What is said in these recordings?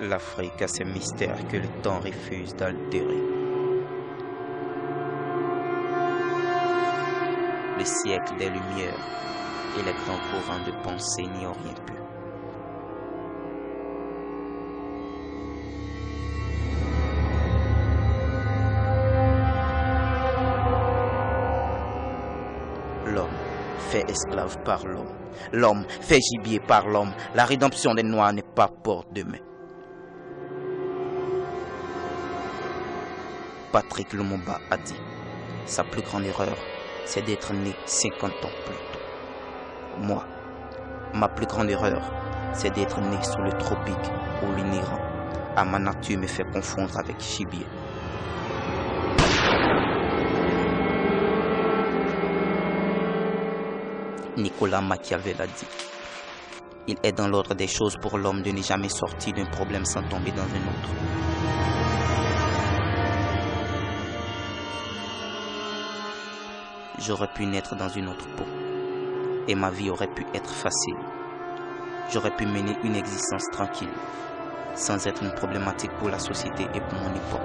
L'Afrique a ses mystères que le temps refuse d'altérer. Le siècle des Lumières et les grands courants de pensée n'y ont rien pu. L'homme fait esclave par l'homme. L'homme fait gibier par l'homme. La rédemption des Noirs n'est pas porte de main. Patrick Lumumba a dit, sa plus grande erreur, c'est d'être né 50 ans plus tôt. Moi, ma plus grande erreur, c'est d'être né sous le tropique où l'inhérent à ma nature me fait confondre avec gibier. Nicolas Machiavel a dit, il est dans l'ordre des choses pour l'homme de ne jamais sortir d'un problème sans tomber dans un autre. J'aurais pu naître dans une autre peau et ma vie aurait pu être facile. J'aurais pu mener une existence tranquille sans être une problématique pour la société et pour mon époque.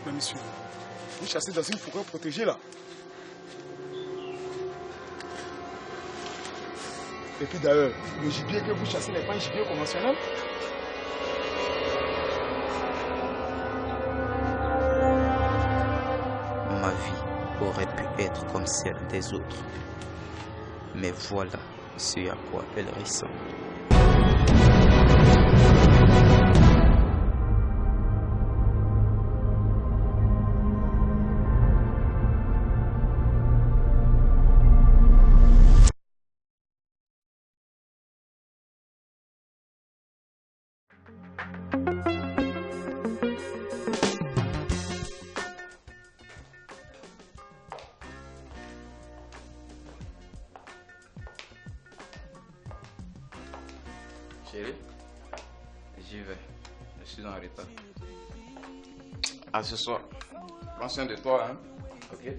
Monsieur, vous chassez dans une forêt protégée là. Et puis d'ailleurs, le gibier que vous chassez n'est pas un gibier conventionnel. Ma vie aurait pu être comme celle des autres. Mais voilà ce à quoi elle ressemble. Chérie, j'y vais. Je suis en retard. À ce soir. Prends soin de toi, hein? Ok?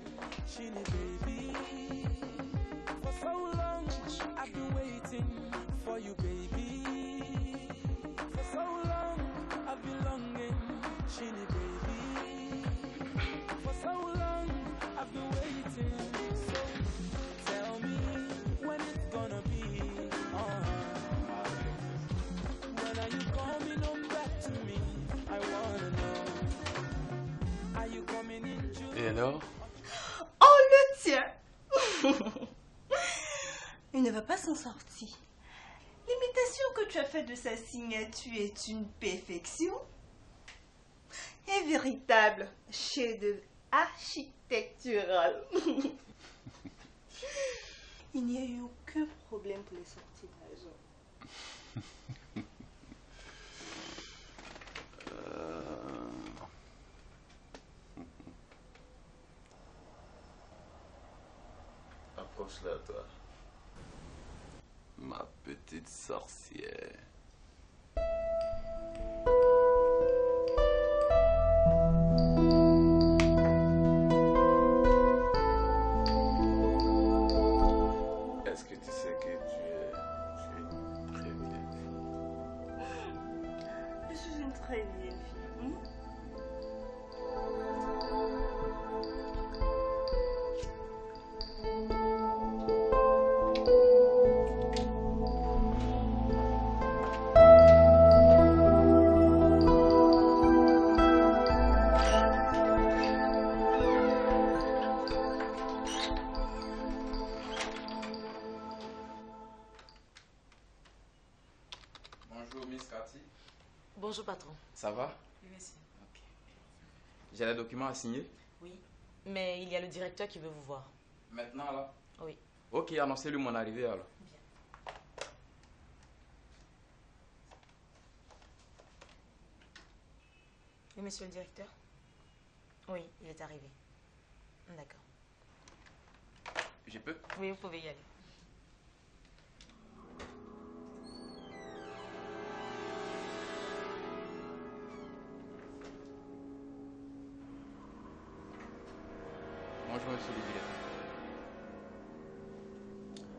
Et alors? Oh, le tien! Il ne va pas s'en sortir. L'imitation que tu as faite de sa signature est une perfection. Un véritable chef-d'œuvre architectural. Il n'y a eu aucun problème pour les sorties d'argent. Approche-la, toi. Ma petite sorcière. Est-ce que tu sais que tu es très vieille fille? Je suis une très vieille fille. Bonjour, Miss Cathy. Bonjour, patron. Ça va? Oui, monsieur. Ok. J'ai les documents à signer. Oui, mais il y a le directeur qui veut vous voir. Maintenant, là? Oui. Ok, annoncez-lui mon arrivée, alors. Bien. Et monsieur le directeur? Oui, il est arrivé. D'accord. Je peux? Oui, vous pouvez y aller. Bonjour, monsieur le directeur.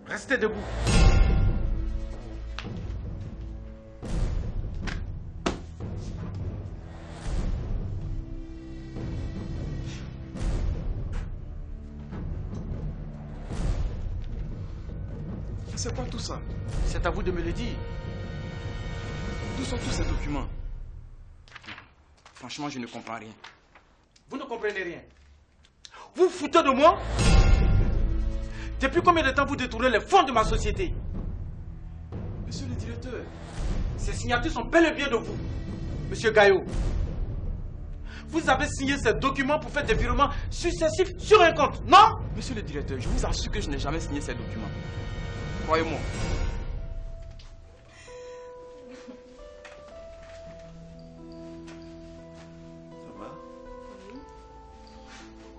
Restez debout. C'est quoi tout ça? C'est à vous de me le dire. D'où sont tous ces documents? Franchement, je ne comprends rien. Vous ne comprenez rien. Vous vous foutez de moi? Depuis combien de temps vous détournez les fonds de ma société? Monsieur le directeur. Ces signatures sont bel et bien de vous, monsieur Gaillot. Vous avez signé ces documents pour faire des virements successifs sur un compte, non? Monsieur le directeur, je vous assure que je n'ai jamais signé ces documents. Croyez-moi. Ça va? Oui,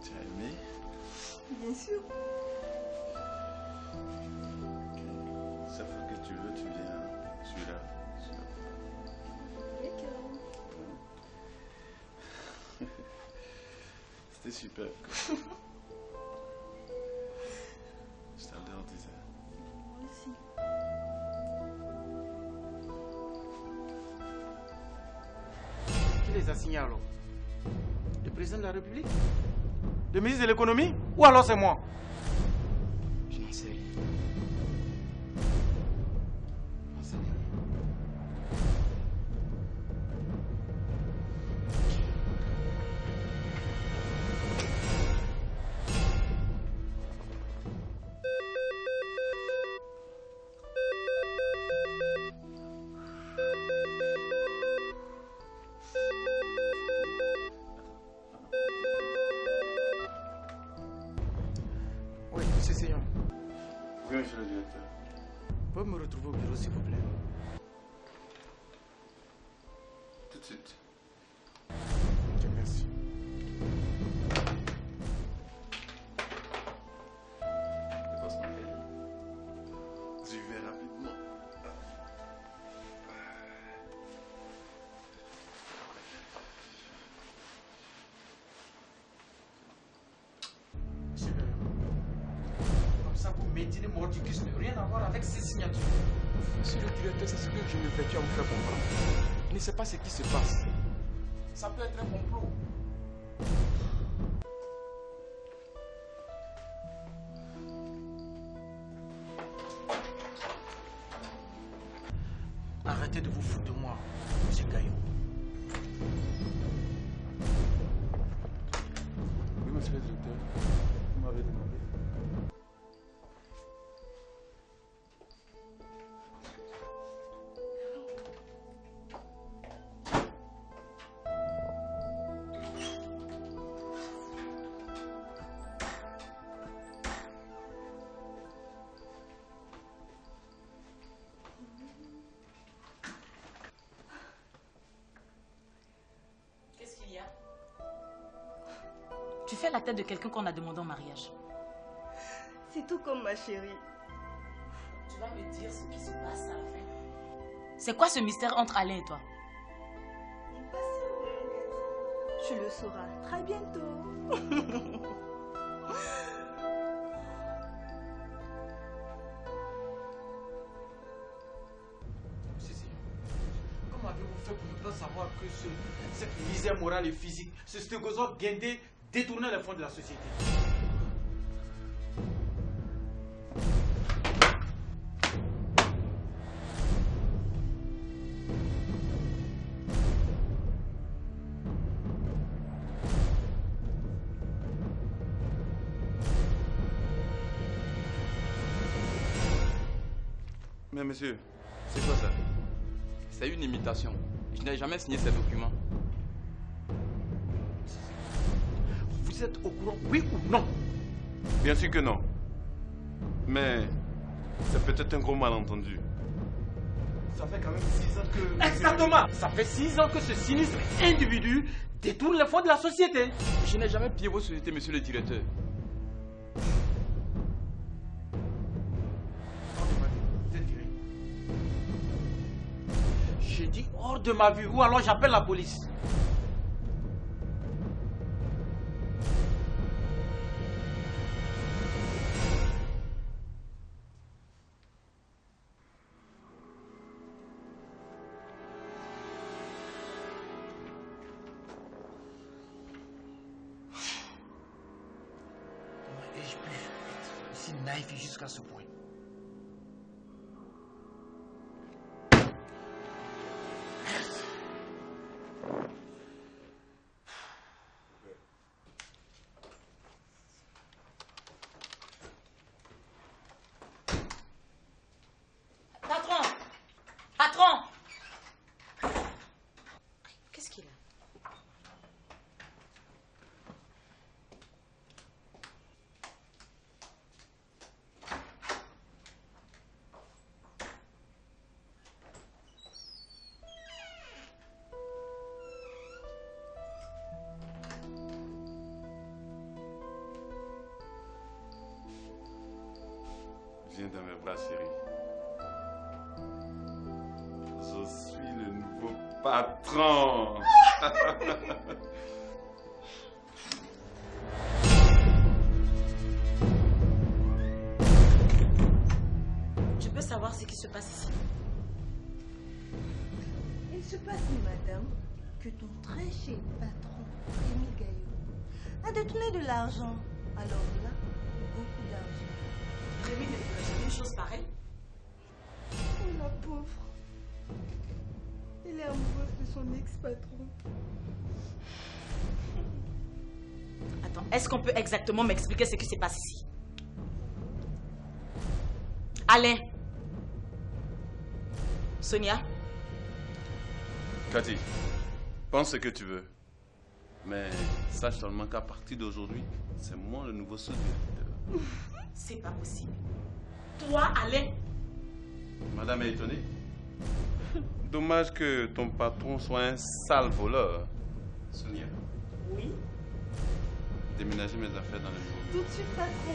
Tu as aimé? bien sûr. Chaque fois que tu veux, tu viens. Je suis là. D'accord. C'était super. Je t'adore, disais. Moi aussi. Qui les a signés alors? Le président de la République? Le ministre de l'économie? Ou alors c'est moi? Je n'en sais rien. J'en sais rien. Oui, c'est Seigneur. Oui, monsieur le directeur. Vous pouvez me retrouver au bureau, s'il vous plaît? Tout de suite. Ok, merci. Le boss m'appelle. J'y vais rapidement. Monsieur Gaillot. Comme ça, vous m'étinez mordicus, mais rien à voir avec ces signatures. Monsieur le directeur, c'est ce que je m'effectue à vous faire comprendre. Je ne sais pas ce qui se passe. Ça peut être un complot. Arrêtez de vous foutre de moi, monsieur Gaillot. Oui, monsieur le directeur. Vous m'avez demandé. Qu'est-ce qu'il y a? Tu fais la tête de quelqu'un qu'on a demandé en mariage. C'est tout comme ma chérie. Tu vas me dire ce qui se passe à la fin. C'est quoi ce mystère entre Alain et toi? Impatiente. Tu le sauras très bientôt. Monsieur Seigneur, comment avez-vous fait pour ne pas savoir que cette misère morale et physique, ce stégosaure guindé détournait les fonds de la société? Mais monsieur, c'est quoi ça? C'est une imitation. Je n'ai jamais signé ces documents. Vous êtes au courant, oui ou non? Bien sûr que non. Mais c'est peut-être un gros malentendu. Ça fait quand même 6 ans que... Exactement. Ça fait 6 ans que ce sinistre individu détourne les fonds de la société. Je n'ai jamais pillé vos sociétés, monsieur le directeur. Vous êtes viré. J'ai dit hors de ma vue, ou alors j'appelle la police. Comment ai-je pu être aussi naïf jusqu'à ce point? Patron! Patron! Qu'est-ce qu'il a? Viens dans mes bras, chérie. Je suis le nouveau patron. Je peux savoir ce qui se passe ici? Il se passe, madame, que ton très cher patron, Rémi Gaillot, a détourné de l'argent. Alors là, beaucoup d'argent. Rémi ne ferait jamais une chose pareille. Oh, la pauvre. Elle est amoureuse de son ex-patron. Attends, est-ce qu'on peut exactement m'expliquer ce qui se passe ici? Alain. Sonia. Cathy, pense ce que tu veux. Mais sache seulement qu'à partir d'aujourd'hui, c'est moi le nouveau sous-directeur. C'est pas possible. Toi, Alain. Madame est étonnée. Dommage que ton patron soit un sale voleur. Sonia, Oui. déménagez mes affaires dans le bureau. Tout de suite, patron.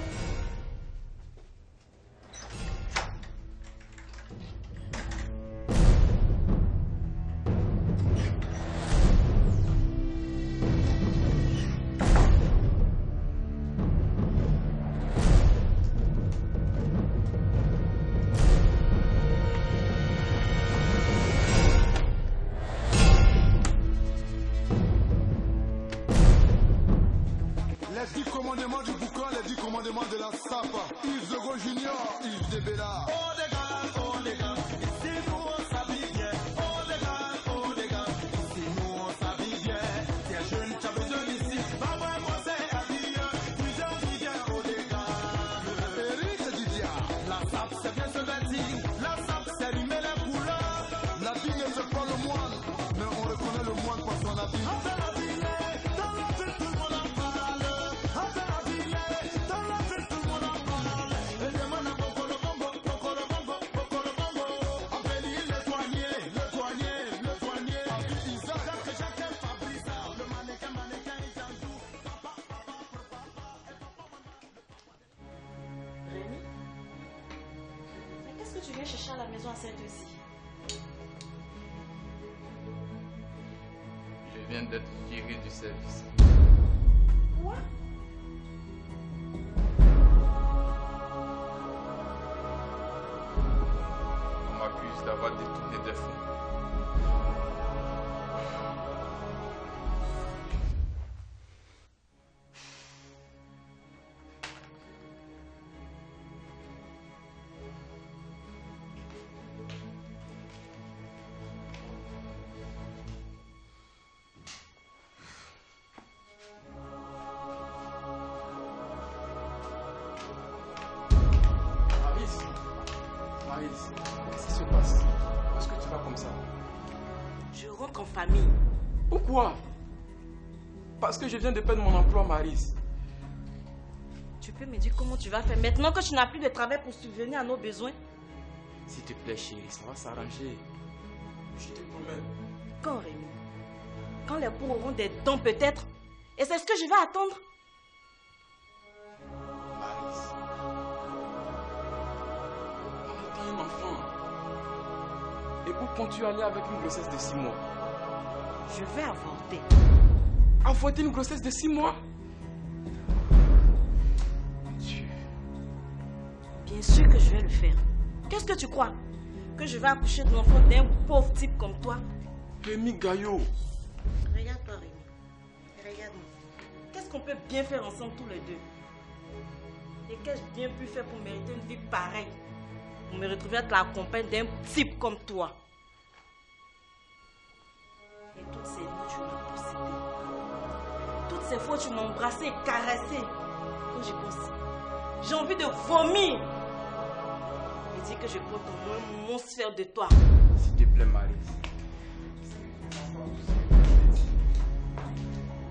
Les 10 commandements du boucan, les 10 commandements de la SAP. Yves Zogo Junior, Yves Debella. Oh les gars, ici nous on s'habille bien. Oh les gars, ici nous on s'habille bien. T'es jeune, t'as besoin d'ici. Maman, moi c'est habillé. Tu viens, oh les gars. Eric, c'est du diable. La SAP, c'est bien se bâtir. La SAP, c'est allumer les couleurs. La vie ne fait pas le moine, mais on reconnaît le moine par son habit. Dans la ville, tout le monde en parle. Dans la ville, tout le monde en parle. Et demande à Bokolo Bombo. Appelez le douanier. Jacques, Fabrice, le mannequin, Isanzou. Rémi? Mais qu'est-ce que tu viens chercher à la maison à cette heure-ci? Je viens d'être viré du service. Quoi? On m'accuse d'avoir détourné des fonds. Maïs, qu'est-ce qui se passe? Pourquoi est-ce que tu vas comme ça? Je rentre en famille. Pourquoi? Parce que je viens de perdre mon emploi, Maryse. Tu peux me dire comment tu vas faire maintenant que tu n'as plus de travail pour subvenir à nos besoins? S'il te plaît, chérie, ça va s'arranger. Je te promets. Quand, Rémi? Quand les pauvres auront des dents peut-être? Et c'est ce que je vais attendre? Maryse. On attend un enfant. Et où comptes-tu aller avec une grossesse de 6 mois? Je vais avorter. Avorter une grossesse de 6 mois? Dieu. Bien sûr que je vais le faire. Qu'est-ce que tu crois? Que je vais accoucher de l'enfant d'un pauvre type comme toi? Rémi Gaillot. Regarde-toi, Rémi. Regarde-moi. Qu'est-ce qu'on peut bien faire ensemble tous les deux? Et qu'ai-je bien pu faire pour mériter une vie pareille? Pour me retrouver à être la compagne d'un type comme toi? Et toutes ces nuits, tu m'as possédé. Toutes ces fois, tu m'as embrassé et caressé. Quand j'y pense, j'ai envie de vomir. Et dire que je porte au moins un monstre de toi. S'il te plaît, Maryse.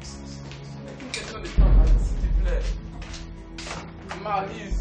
C'est une question de temps, Maryse, s'il te plaît. Maryse.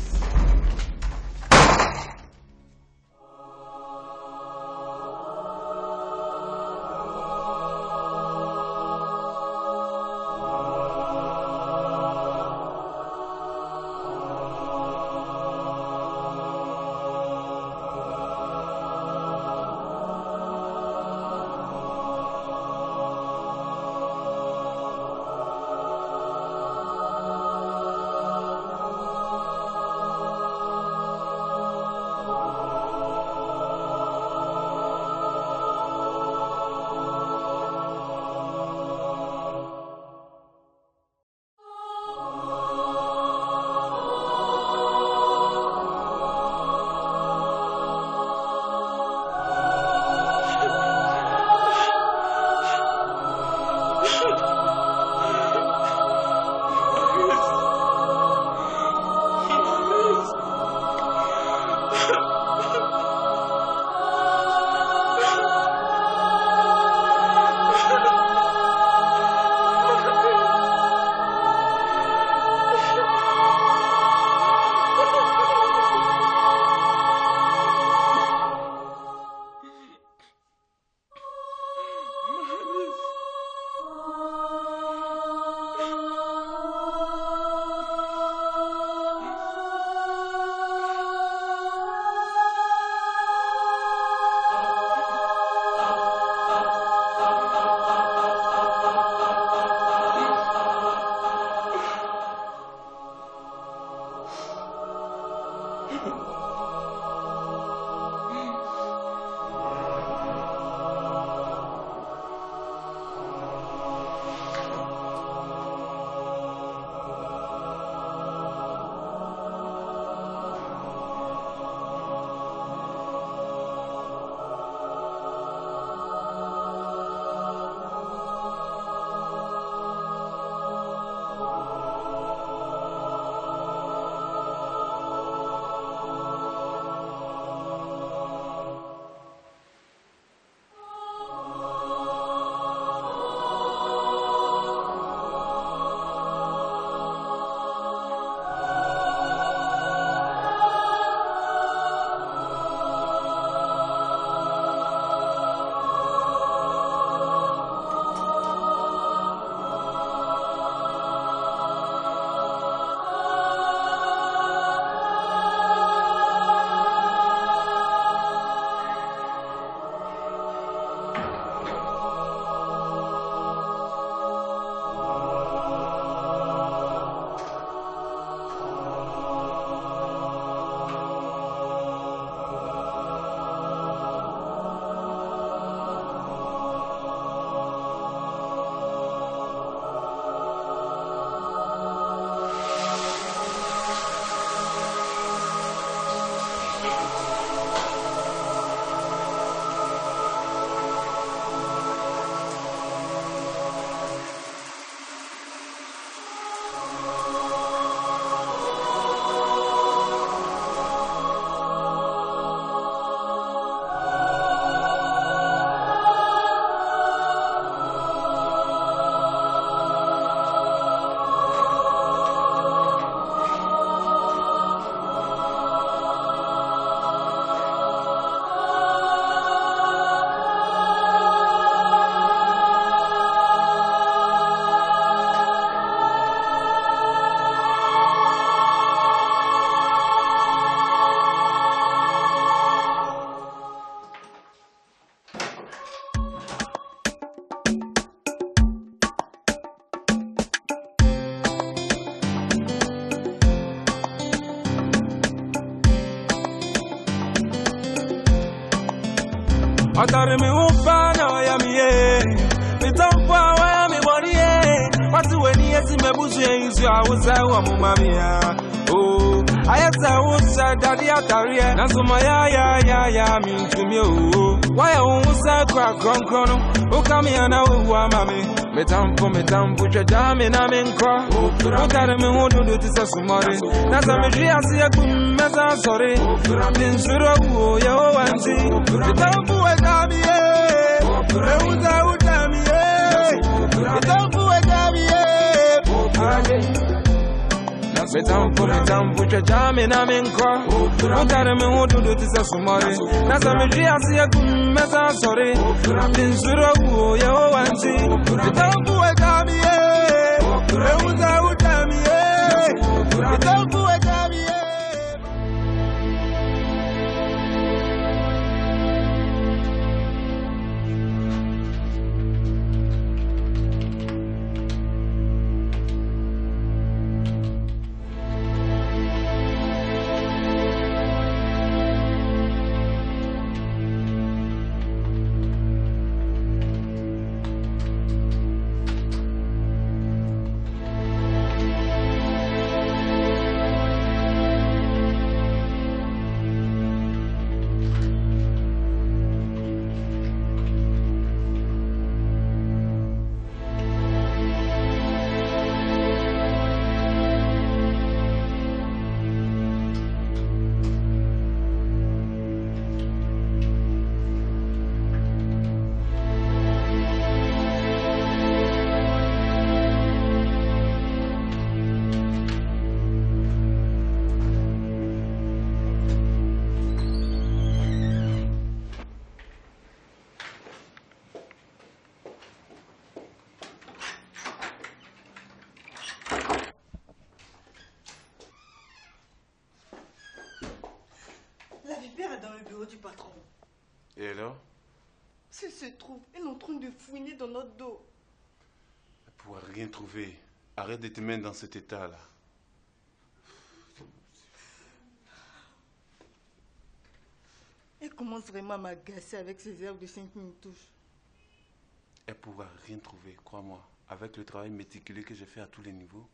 Otari mi upana ya miye. Mitampa wa ya mi wariye. Watu weni yesi mebusu ya isu awusa wa mumamia. Oh, ayata usa dadi atariye. Nasuma ya mintumi oh. Waya unsa kwa kronkrono. Ukami ana uwa mami. Mitampo chajami na minkwa. Utari mi hududu tisa sumari. Nasa mishia siya kumeza sorry. Minsuro uo ya owanzi. Mitampo wa damiye. Reuza udamiye. Mitampo wa damiye. Mitampo chajami na minkwa. Utari mi hududu tisa sumari. Nasa mishia siya kumeza sorry. Minsuro uo ya owanzi. Mitampo wa damiye. Reuza udamiye. Mitampo wa damiye. La vipère est dans le bureau du patron. Et alors? S'il se trouve, elle est en train de fouiner dans notre dos. Elle ne pourra rien trouver. Arrête de te mettre dans cet état-là. Elle commence vraiment à m'agacer avec ses herbes de 5 minutes touche. Elle ne pourra rien trouver, crois-moi. Avec le travail méticuleux que j'ai fait à tous les niveaux,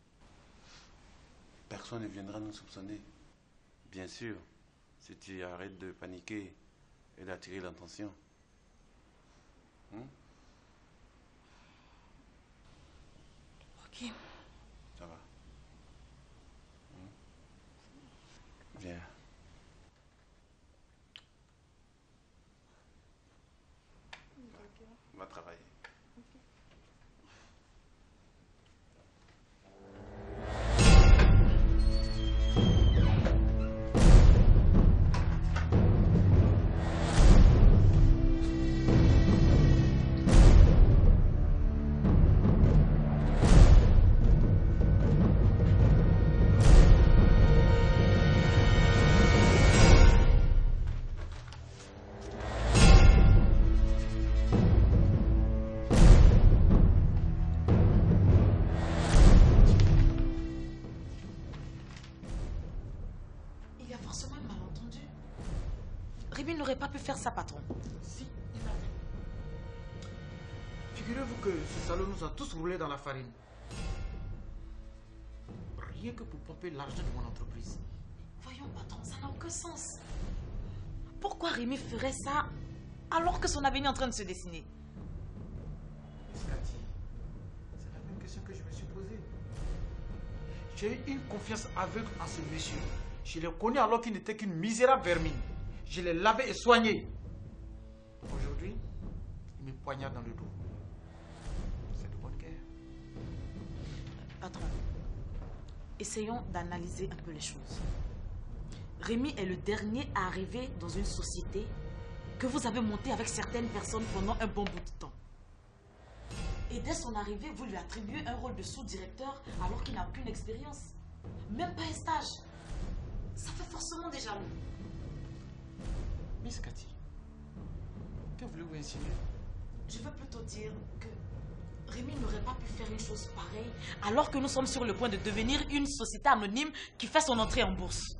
personne ne viendra nous soupçonner. Bien sûr, si tu arrêtes de paniquer et d'attirer l'attention. Ok. Ça va. Viens. On va travailler. Il y a forcément un malentendu. Rémi n'aurait pas pu faire ça, patron. Si, il a fait. Figurez-vous que ce salaud nous a tous roulés dans la farine. Rien que pour pomper l'argent de mon entreprise. Voyons, patron, ça n'a aucun sens. Pourquoi Rémi ferait ça alors que son avenir est en train de se dessiner? Miss Cathy, c'est la même question que je me suis posée. J'ai eu une confiance aveugle en ce monsieur. Je l'ai connu alors qu'il n'était qu'une misérable vermine. Je l'ai lavé et soigné. Aujourd'hui, il me poignarde dans le dos. C'est de bonne guerre. Patron, essayons d'analyser un peu les choses. Rémi est le dernier à arriver dans une société que vous avez montée avec certaines personnes pendant un bon bout de temps. Et dès son arrivée, vous lui attribuez un rôle de sous-directeur alors qu'il n'a aucune expérience. Même pas un stage. Ça fait forcément des jaloux. Miss Cathy, que voulez-vous insinuer? Je veux plutôt dire que Rémi n'aurait pas pu faire une chose pareille alors que nous sommes sur le point de devenir une société anonyme qui fait son entrée en bourse.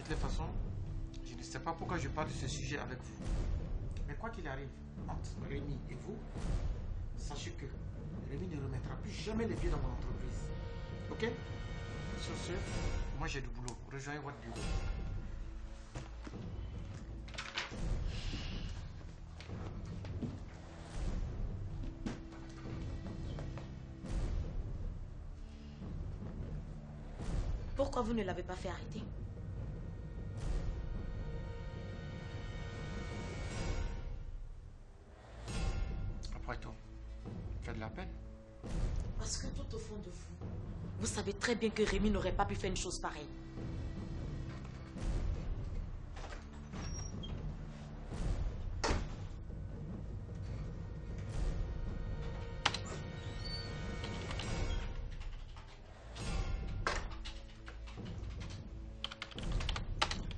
toutes les façons, je ne sais pas pourquoi je parle de ce sujet avec vous. Mais quoi qu'il arrive, entre Rémi et vous, sachez que Rémi ne remettra plus jamais les pieds dans mon entreprise. Ok? Sur ce, moi j'ai du boulot. Rejoignez votre bureau. Pourquoi vous ne l'avez pas fait arrêter? Après tout, faites de la peine. Parce que tout au fond de vous, vous savez très bien que Rémi n'aurait pas pu faire une chose pareille.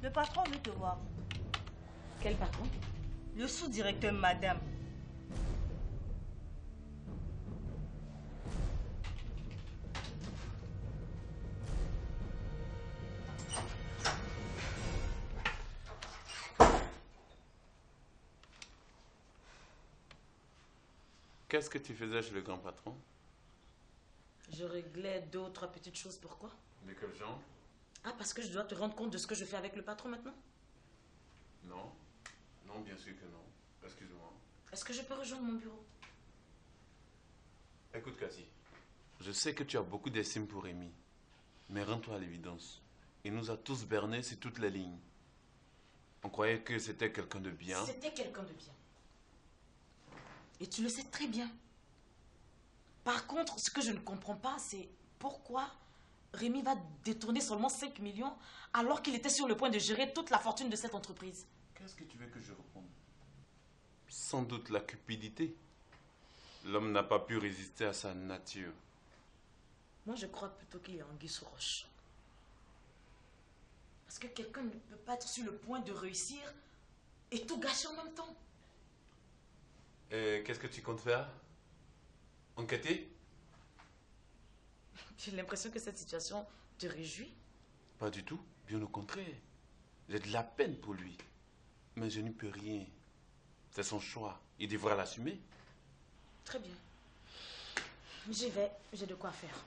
Le patron veut te voir. Quel patron? Le sous-directeur, madame. Qu'est-ce que tu faisais chez le grand patron? Je réglais 2 ou 3 petites choses. Pourquoi? De quel genre? Ah, parce que je dois te rendre compte de ce que je fais avec le patron maintenant? Non. Non, bien sûr que non. Excuse-moi. Est-ce que je peux rejoindre mon bureau? Écoute, Cathy. Je sais que tu as beaucoup d'estime pour Rémi. Mais rends-toi à l'évidence. Il nous a tous bernés sur toutes les lignes. On croyait que c'était quelqu'un de bien. C'était quelqu'un de bien. Et tu le sais très bien. Par contre, ce que je ne comprends pas, c'est pourquoi Rémi va détourner seulement 5 millions alors qu'il était sur le point de gérer toute la fortune de cette entreprise. Qu'est-ce que tu veux que je réponde? Sans doute la cupidité. L'homme n'a pas pu résister à sa nature. Moi, je crois plutôt qu'il est anguille sous roche. Parce que quelqu'un ne peut pas être sur le point de réussir et tout gâcher en même temps. Et qu'est-ce que tu comptes faire? Enquêter? J'ai l'impression que cette situation te réjouit. Pas du tout, bien au contraire. J'ai de la peine pour lui. Mais je n'y peux rien. C'est son choix. Il devra l'assumer. Très bien. J'y vais, j'ai de quoi faire.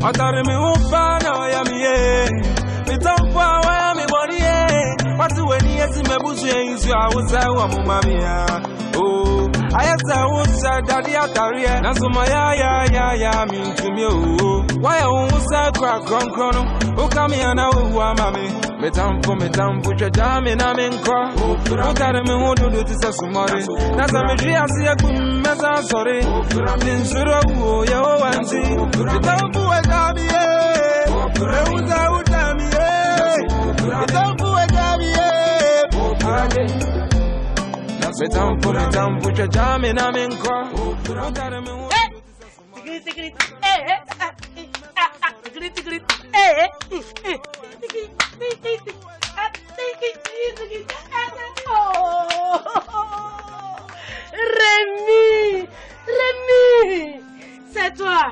Atare mi upana ya miye mitampa wa ya mi bodiye watu weni esi mebusu yenzu awusa wa mumamia oh ayasa wusa dadi atare na suma ya mintumi oh waya wusa kwa kronkrono ukami ana wa mame mitampo chadame na menko utare mi hudu tisa sumare na zamejri asiya kumeza sore ninsuro wo ya wanzi mitampo Metampo chajame na menko. Rémi, c'est toi.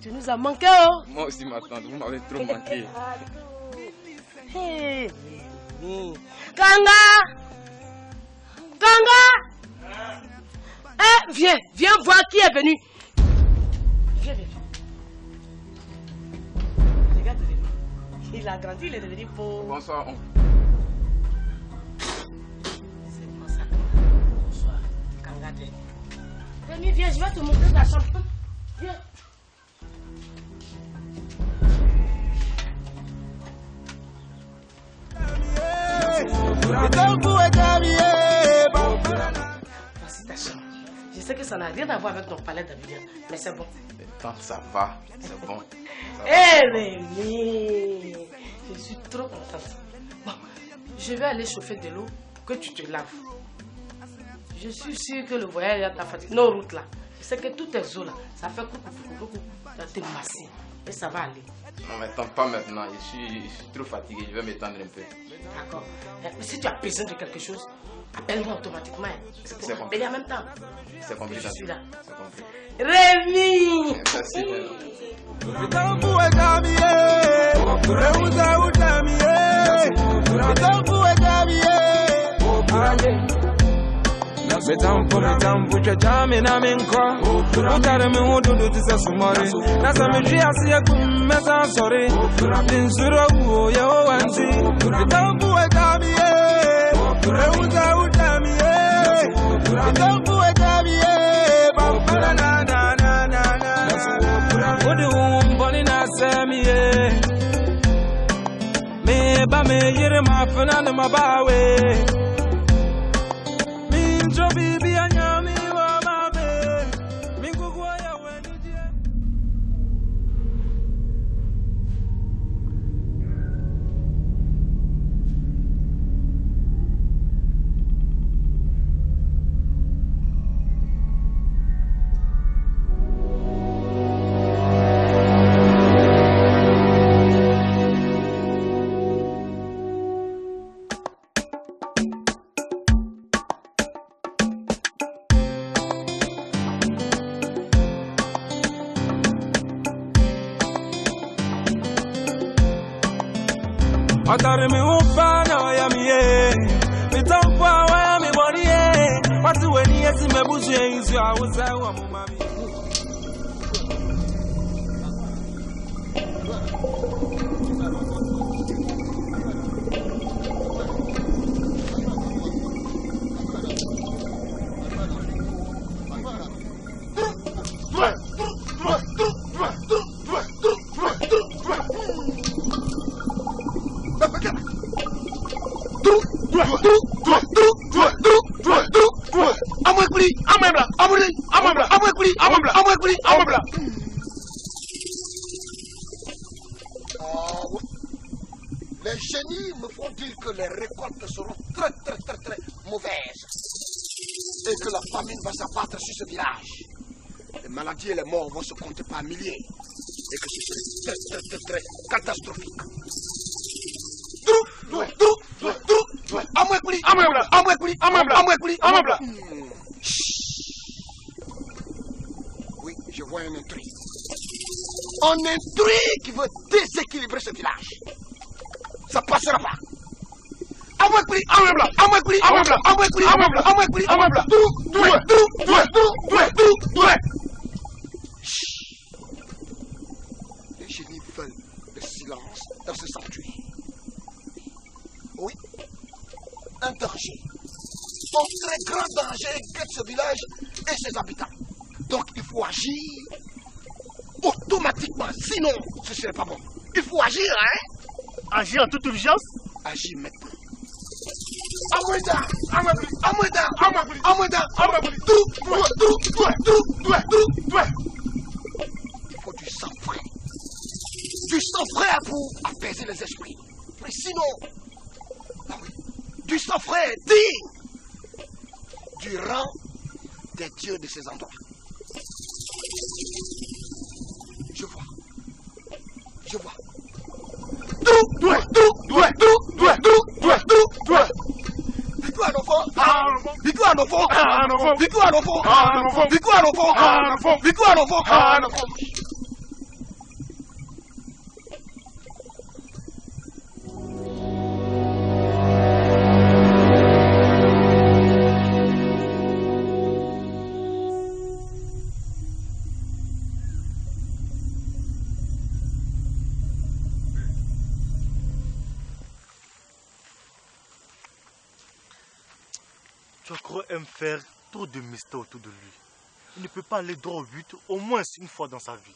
Tu nous as manqué, oh. Moi aussi, ma tante, vous m'avez trop manqué. Hey, Kanga! Viens voir qui est venu. Viens. Regarde, il a grandi, il est devenu pauvre. Bonsoir. C'est pour ça. Bonsoir, Kanga. Rémi, viens, je vais te montrer ta chambre. Viens. Voici ta chambre. Je sais que ça n'a rien à voir avec ton palais d'Abidjan, mais c'est bon. Tante, ça va, c'est bon. Hé Rémi, je suis trop contente. Bon, je vais aller chauffer de l'eau pour que tu te laves. Je suis sûre que le voyage à ta fatigue, nos routes là, C'est que tous tes os là, ça fait coucou, ça te masser. Et ça va aller. Non, mais attends, pas maintenant. Je suis trop fatigué. Je vais m'étendre un peu. D'accord. Mais si tu as besoin de quelque chose, appelle-moi automatiquement. C'est pour m'appeler en même temps. C'est compris. Je suis là. C'est compris. Rémi! Merci. Metampo, chachame na minko. Utare mi hudu tisa sumari. Nasa mijia siya kumesa sorry. Binsuro uo ya owanzi. Metampo ekamie. Reuza utamie. Metampo ekamie. Pampala na na na na na. Udi umboni na semie. Me ba me yire mafuna na mabawe. Bibi anyami wa mabe mingugu ya wenije. Otare mi upana ya miye Mitampa wa ya mi boniye Watu weni yesi mebuzu ya izu ya uza wa mumami. Les génies me font dire que les récoltes seront très mauvaises et que la famine va s'abattre sur ce village. Les maladies et les morts vont se compter par milliers et que ce serait très catastrophique. Oui, je vois un intrus. Un intrus qui veut déséquilibrer ce village. Ça passera pas. Les génies veulent le silence dans ce sanctuaire. Oui, un danger. Un très grand danger guette ce village et ses habitants. Donc il faut agir automatiquement, sinon ce serait pas bon. Il faut agir, hein? Agir en toute urgence? Agir maintenant. Il faut du sang frais. Du sang frais pour apaiser les esprits. Mais sinon, du sang frais digne du rang des dieux de ces endroits. Je vois. Je crois aime faire trop de mystères autour de lui. Il ne peut pas aller droit au but au moins une fois dans sa vie.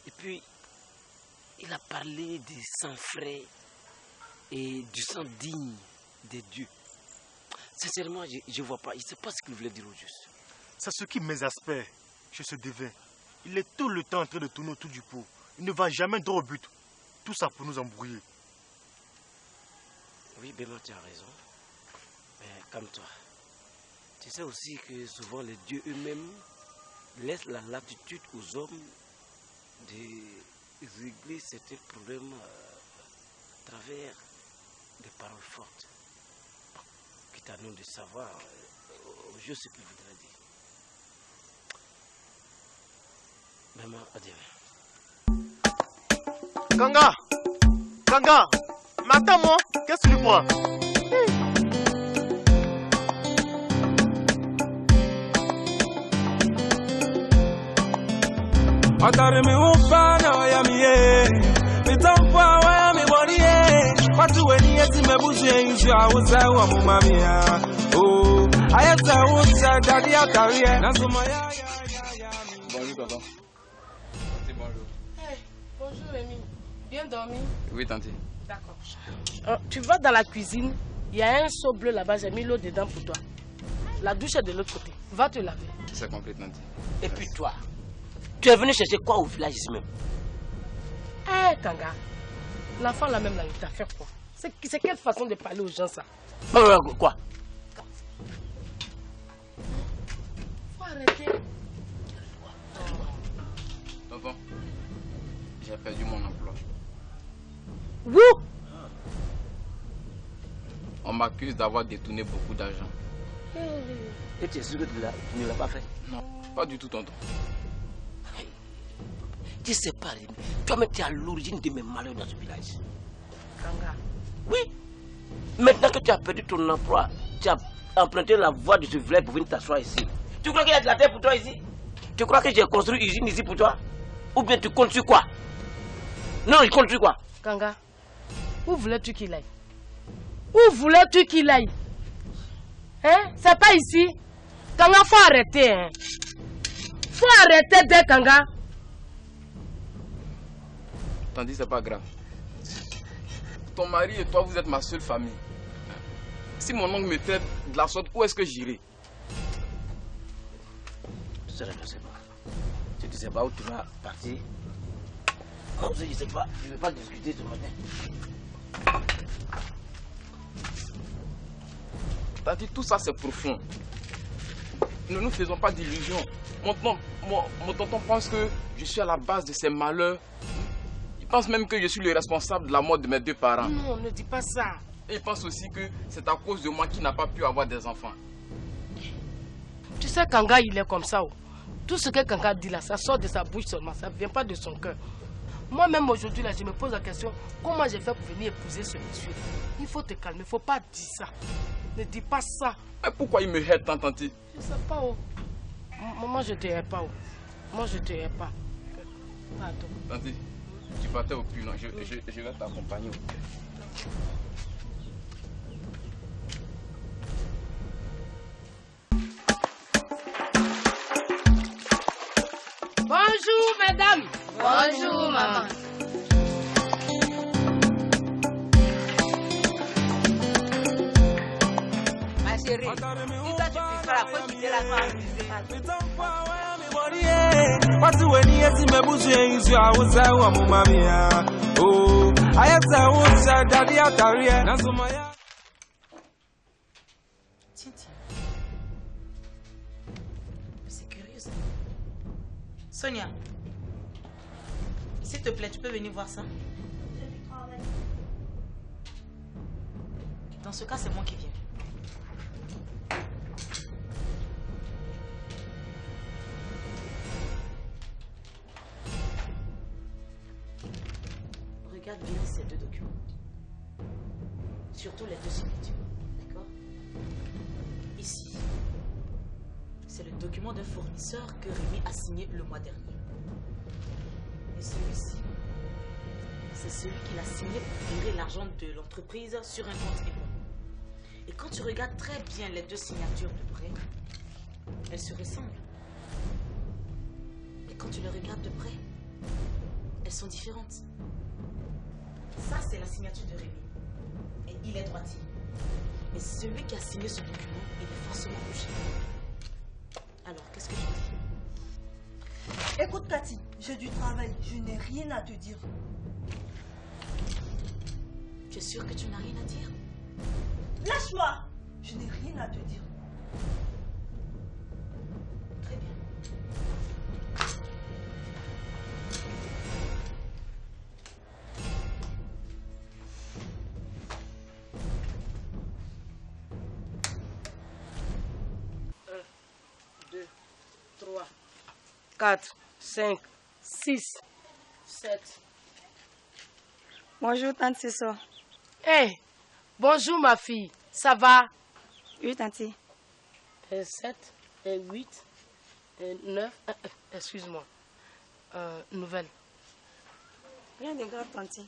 Et puis, il a parlé du sang frais et du sang digne des dieux. Sincèrement, je ne vois pas. Il ne sait pas ce qu'il voulait dire au juste. C'est ce qui m'exaspère chez ce devin. Il est tout le temps en train de tourner autour du pot. Il ne va jamais droit au but. Tout ça pour nous embrouiller. Oui, Béma, tu as raison. Mais calme-toi. Tu sais aussi que souvent les dieux eux-mêmes laissent la latitude aux hommes de régler certains problèmes à travers des paroles fortes. Qui à nous de savoir au juste ce qu'il voudrait dire. Maman, adieu. Kanga! Kanga! Mais attends-moi! Qu'est-ce que tu lui prends? Otarimi upana ya miye Mitampa wa ya miwaniye Watu weni yeti mebuze Yushu awuza wa mumamia Oh, ayata uta dadi atariye Nazuma ya. Bonjour papa. C'est bonjour. Hey, bonjour Rémi. Bien dormi? Oui tante. D'accord. Tu vas dans la cuisine, il y a un seau bleu là-bas, j'ai mis l'eau dedans pour toi. La douche est de l'autre côté. Va te laver. C'est complet tante. Et puis toi, tu es venu chercher quoi au village ici même? Eh Kanga, l'enfant là même là, il t'a fait quoi? C'est quelle façon de parler aux gens ça? Quoi? Faut arrêter. Tonton, j'ai perdu mon emploi. Où? On m'accuse d'avoir détourné beaucoup d'argent. Et tu es sûr que tu ne l'as pas fait? Non, pas du tout tonton. Tu sais pas, toi-même tu es à l'origine de mes malheurs dans ce village. Kanga. Oui. Maintenant que tu as perdu ton emploi, tu as emprunté la voie de ce village pour venir t'asseoir ici. Tu crois qu'il y a de la terre pour toi ici? Tu crois que j'ai construit une usine ici pour toi? Ou bien tu comptes sur quoi? Non, il compte sur quoi? Kanga, où voulais-tu qu'il aille? Où voulais-tu qu'il aille? Hein? C'est pas ici. Kanga, faut arrêter. Hein? Faut arrêter de Kanga. Tandis c'est pas grave. Ton mari et toi, vous êtes ma seule famille. Si mon oncle me traite de la sorte, où est-ce que j'irai? Je ne sais pas. Tu ne sais pas où tu vas partir. Moi aussi, je ne sais pas. Je ne vais pas discuter ce matin. Tati, tout ça c'est profond. Ne nous faisons pas d'illusions. Mon tonton pense que je suis à la base de ces malheurs. Il pense même que je suis le responsable de la mort de mes deux parents. Non, ne dis pas ça. Et il pense aussi que c'est à cause de moi qu'il n'a pas pu avoir des enfants. Tu sais, Kanga, il est comme ça. Oh. Tout ce que Kanga dit là, ça sort de sa bouche seulement, ça ne vient pas de son cœur. Moi-même aujourd'hui, là, je me pose la question, comment j'ai fait pour venir épouser ce monsieur? Il faut te calmer, il ne faut pas dire ça. Ne dis pas ça. Mais pourquoi il me hait tant, tanti? Je ne sais pas. Oh. Moi, je ne te hais pas. Oh. Moi, je ne te hais pas. Pardon. Tanti, tu partais au puits, non? Je vais t'accompagner au puits. Bonjour, mesdames. Bonjour, maman. Ma chérie, si toi tu préfères, faut quitter la France. Watu weni yeti mebuzu Yushu awuza wa mumamia Oh, ayata uta dadi atariye Nazuma ya. Tiens. C'est curieux ça. Sonia, s'il te plaît, tu peux venir voir ça? J'ai du travail. Dans ce cas, c'est moi qui viens. Regarde bien ces deux documents. Surtout les deux signatures. D'accord? Ici, c'est le document d'un fournisseur que Rémi a signé le mois dernier. Et celui-ci, c'est celui qu'il a signé pour virer l'argent de l'entreprise sur un compte épargne. Et quand tu regardes très bien les deux signatures de près, elles se ressemblent. Mais quand tu les regardes de près, elles sont différentes. Ça, c'est la signature de Rémi. Et il est droitier. Mais celui qui a signé ce document, il est forcément gaucher. Alors, qu'est-ce que je dis? Écoute, Cathy, j'ai du travail. Je n'ai rien à te dire. Tu es sûre que tu n'as rien à dire? Lâche-moi! Je n'ai rien à te dire. 4, 5, 6, 7. Bonjour, tante, c'est ça. Hey, bonjour ma fille. Ça va? Oui, tante. 7, 8, 9. Excuse-moi. Nouvelle. Rien de grave, tante.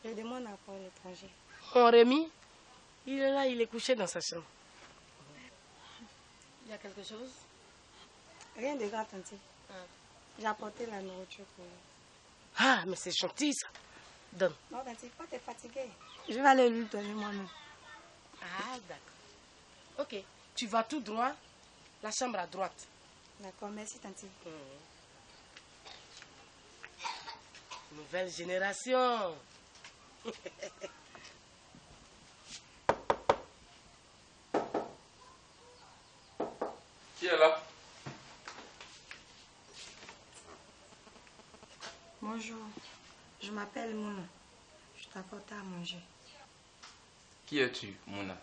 Je demande à pour l'étranger. Mon Rémi, il est là, il est couché dans sa chambre. Il y a quelque chose? Rien de grave, tante. J'ai apporté la nourriture pour lui. Ah, mais c'est gentil ça. Donne. Non, tante, pas t'es fatiguée. Je vais aller lui donner moi-même. Ah, d'accord. Ok, tu vas tout droit, la chambre à droite. D'accord, merci, tante. Nouvelle génération. Qui est là? Bonjour, je m'appelle Mouna. Je t'apporte à manger. Qui es-tu, Mouna?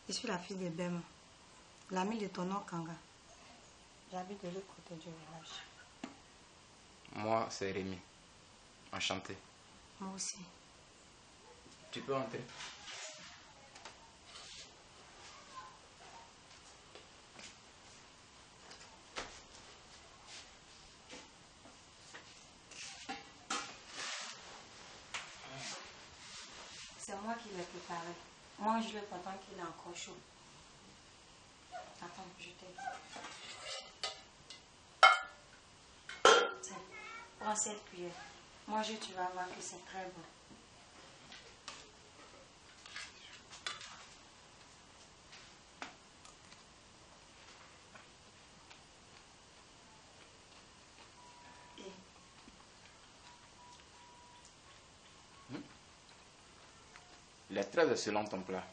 Je suis la fille de Bema, l'amie de ton oncle Kanga. J'habite de l'autre côté du village. Moi, c'est Rémi. Enchanté. Moi aussi. Tu peux entrer. C'est moi qui l'ai préparé. Mange-le pendant qu'il est encore chaud. Attends, je t'aide. Tiens, prends cette cuillère. Mange, tu vas voir que c'est très bon. Il est très excellent ton plat.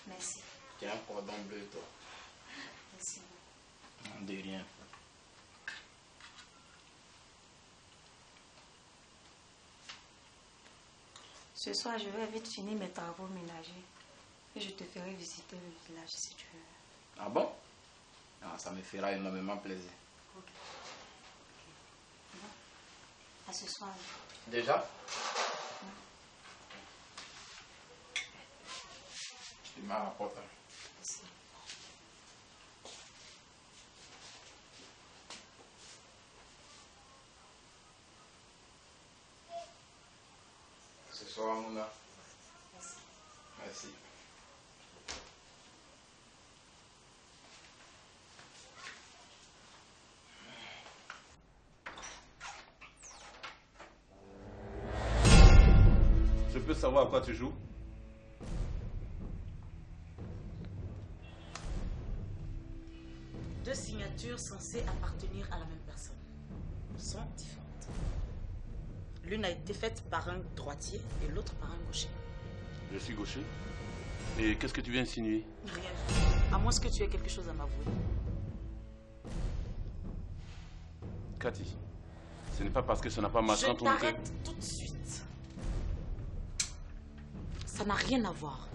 Merci. Tu as un cordon bleu, toi. Merci. Non, de rien. Ce soir, je vais vite finir mes travaux ménagers. Et je te ferai visiter le village si tu veux. Ah bon? Ah, ça me fera énormément plaisir. Ok. Bon. À ce soir. Déjà? Je te mets à la porte. Merci. Ce soir, Mouna. Merci. Merci. Je peux savoir à quoi tu joues? Deux signatures censées appartenir à la même personne sont différentes. L'une a été faite par un droitier et l'autre par un gaucher. Je suis gaucher. Et qu'est-ce que tu viens insinuer? Rien. À moins que tu aies quelque chose à m'avouer. Cathy, ce n'est pas parce que ça n'a pas marché Je entre nous que... t'arrête tout de suite. Ça n'a rien à voir.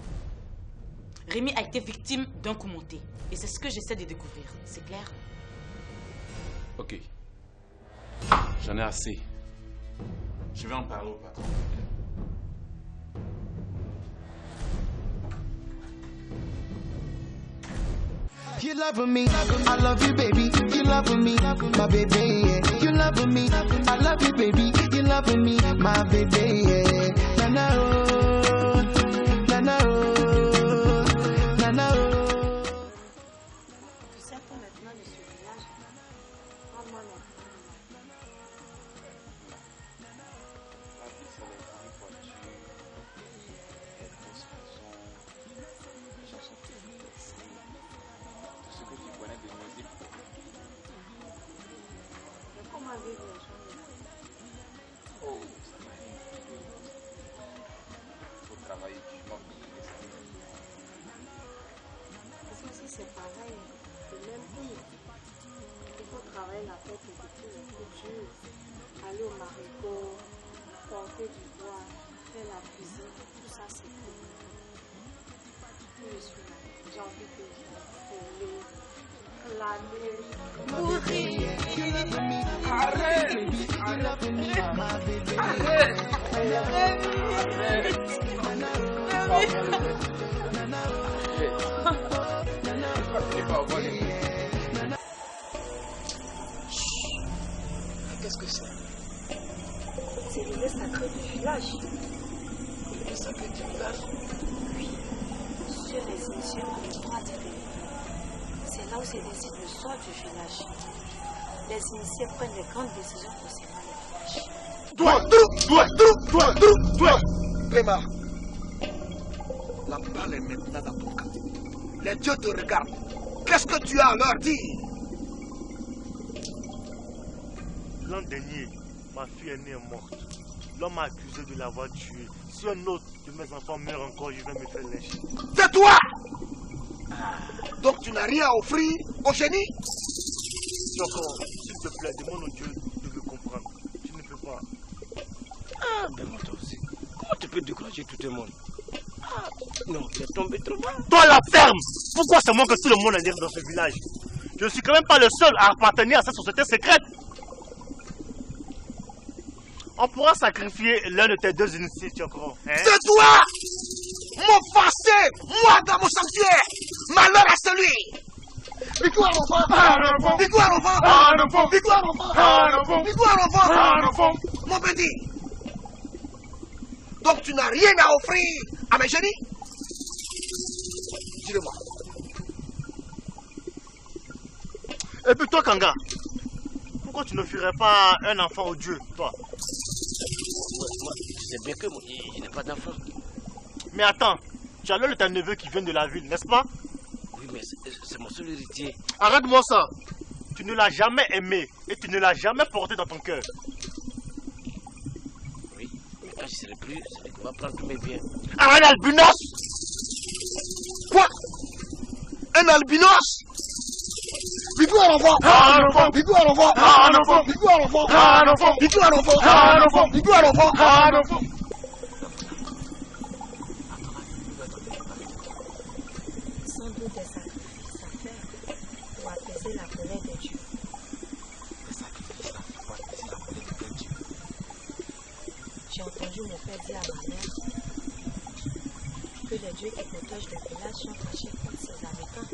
Rémi a été victime d'un coup monté. Et c'est ce que j'essaie de découvrir. C'est clair? Ok. J'en ai assez. Je vais en parler au patron. You love me, I love you, baby. You love me, my baby. Yeah. You love me, I love you, baby. You love me, my baby. Yeah. Na na oh, na na oh, na na oh. Tu sais que maintenant de ce village, pas moi non plus. La vie, c'est les grandes voitures, les grosses maisons, les gens sont tous blessés. Tout ce que tu connais de musique. Mais comment vivre les gens là? Oh, ça va être. Il faut travailler durement pour gagner sa vie. Parce que si c'est pareil, c'est même pire. Il faut travailler la tête de tous les coups durs, aller au maricot, porter du bois, faire la cuisine, tout ça c'est cool. Je suis là, j'ai envie de faire. la mairie. Arrête! Qu'est-ce que c'est? C'est le lieu sacré du village. Le sacré du village? Oui. Sur les initiés ont le droit d'y venir. C'est là où se décide le sort du village. Les initiés prennent de grandes décisions concernant le village. Toi! Clément, la balle est maintenant dans ton camp. Les dieux te regardent. Qu'est-ce que tu as à leur dire? L'an dernier, ma fille aînée est morte. L'homme m'a accusé de l'avoir tuée. Si un autre de mes enfants meurt encore, je vais me faire lyncher. C'est toi! Donc tu n'as rien à offrir au génie? Encore, s'il te plaît, demande au Dieu de me comprendre. Tu ne peux pas. Ah, ben moi toi aussi. Comment tu peux décourager tout le monde? Ah, non, tu es tombé trop bas. Toi la ferme! Pourquoi c'est moi que tout le monde est dans ce village? Je ne suis quand même pas le seul à appartenir à cette société secrète. On pourra sacrifier l'un de tes deux initiés, tu crois, hein? C'est toi! M'offenser, moi dans mon sanctuaire! Malheur à celui! Victoire enfant! Victoire enfant! Victoire enfant! Victoire enfant! Mon petit! Donc tu n'as rien à offrir à mes génies? Dis-le-moi. Et puis toi, Kanga, pourquoi tu ne ferais pas un enfant au Dieu, toi? Moi, tu sais bien que moi, je n'ai pas d'enfant. Mais attends, tu as l'un de tes neveux qui vient de la ville, n'est-ce pas? Oui, mais c'est mon seul héritier. Arrête-moi ça. Tu ne l'as jamais aimé et tu ne l'as jamais porté dans ton cœur. Oui, mais quand je serai plus, c'est lui qui va prendre tous mes biens. Un albinos? Quoi? Un albinos? Victoire enfant! Victoire enfant! Victoire enfant! Victoire enfant! Victoire enfant! Sans doute des sacrifices à faire pour apaiser la colère de Dieu. Des sacrifices à faire pour apaiser la colère de Dieu. J'ai entendu mon père dire à ma mère que les dieux qui protègent le village sont cachés contre ses habitants.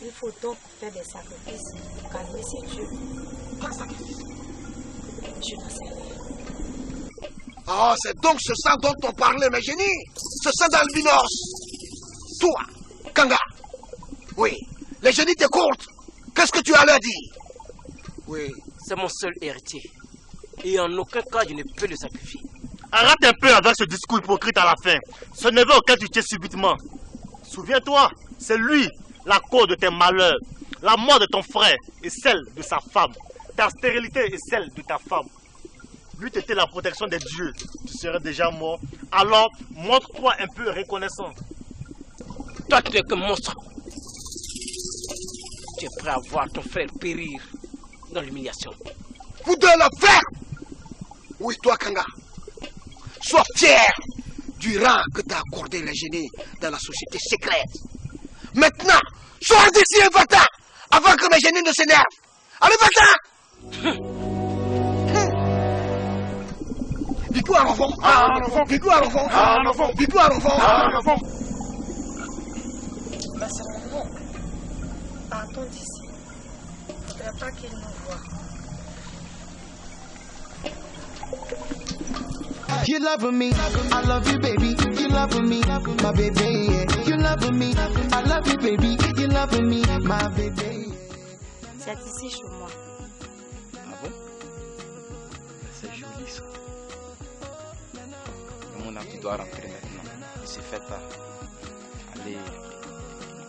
Il faut donc faire des sacrifices pour calmer ces dieux. Quel sacrifice? Je n'en sais rien. Ah, c'est donc ce sang dont on parlait, mes génies! Ce sang d'albinos! Toi, Kanga! Oui, les génies t'écoutent! Qu'est-ce que tu as à leur dire? Oui, c'est mon seul héritier. Et en aucun cas, je ne peux le sacrifier. Arrête un peu avec ce discours hypocrite à la fin. Ce neveu auquel tu tiens subitement. Souviens-toi, c'est lui la cause de tes malheurs. La mort de ton frère et celle de sa femme. Ta stérilité et celle de ta femme. Lui t'était la protection des dieux. Tu serais déjà mort. Alors, montre-toi un peu reconnaissant. Toi, tu n'es qu'un monstre. Tu es prêt à voir ton frère périr dans l'humiliation. Vous deux le faire! Oui, toi, Kanga. Sois fier du rang que t'as accordé les génies dans la société secrète. Maintenant, sors d'ici et va-t'en avant que mes génies ne s'énervent. Allez, va-t'en! Victoire enfant! Victoire enfant! Victoire enfant! Mais c'est mon oncle. Partons d'ici. Il ne faudrait pas qu'il nous voie. You love me, I love you, baby. You love me, my baby. Yeah. You love me, I love you, baby. You love me, my baby. C'est ici chez moi. Ah bon? C'est joli ça. Mon ami, tu dois rentrer maintenant. Il se fait tard. Allez,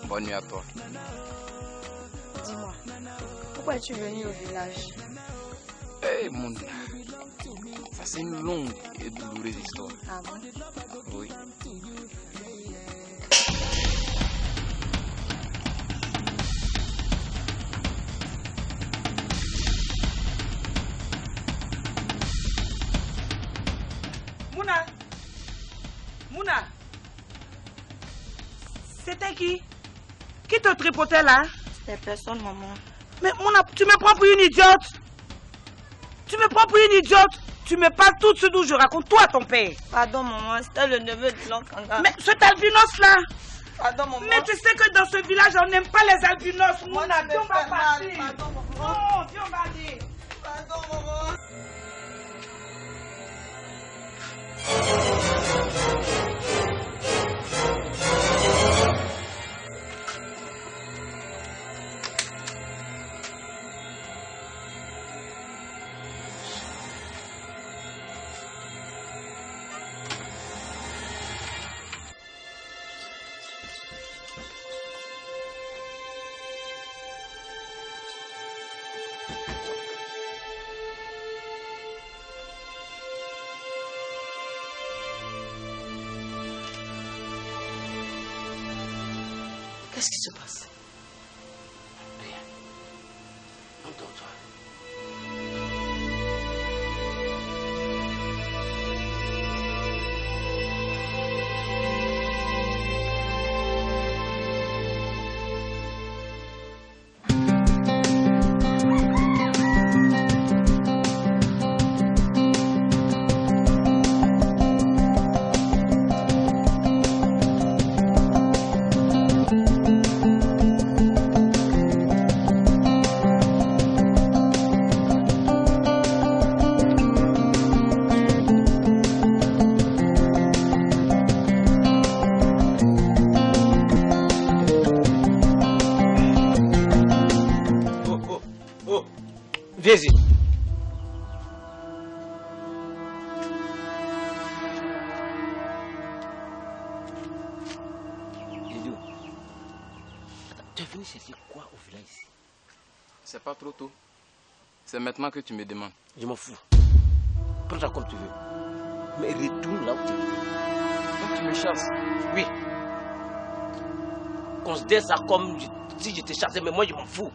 bonne nuit à toi. Dis-moi, pourquoi es-tu venu au village? Eh mon Dieu, ça c'est une longue et douloureuse histoire. Ah bon? Oui. Mouna, c'était qui? Qui te tripotait là? C'est personne, maman. Mais tu me prends pour une idiote. Tu me prends pour une idiote. Tu me parles tout ce dont je raconte, toi, ton père. Pardon, maman, c'était le neveu de l'oncle Kanga. Mais cet albinos-là. Pardon, maman. Mais tu sais que dans ce village, on n'aime pas les albinos. Nous n'avions pas parti. Pardon, maman. Non, viens, on va aller. Pardon, maman. Qu'est-ce qui se passe? Rien. Entends-toi. Viens-y. Didiou, tu es venu chercher quoi au village ici? C'est pas trop tôt. C'est maintenant que tu me demandes. Je m'en fous. Prends-la comme tu veux. Mais retourne là où tu es. Donc tu me chasses? Oui. Considère ça comme si je te chassais, mais moi je m'en fous.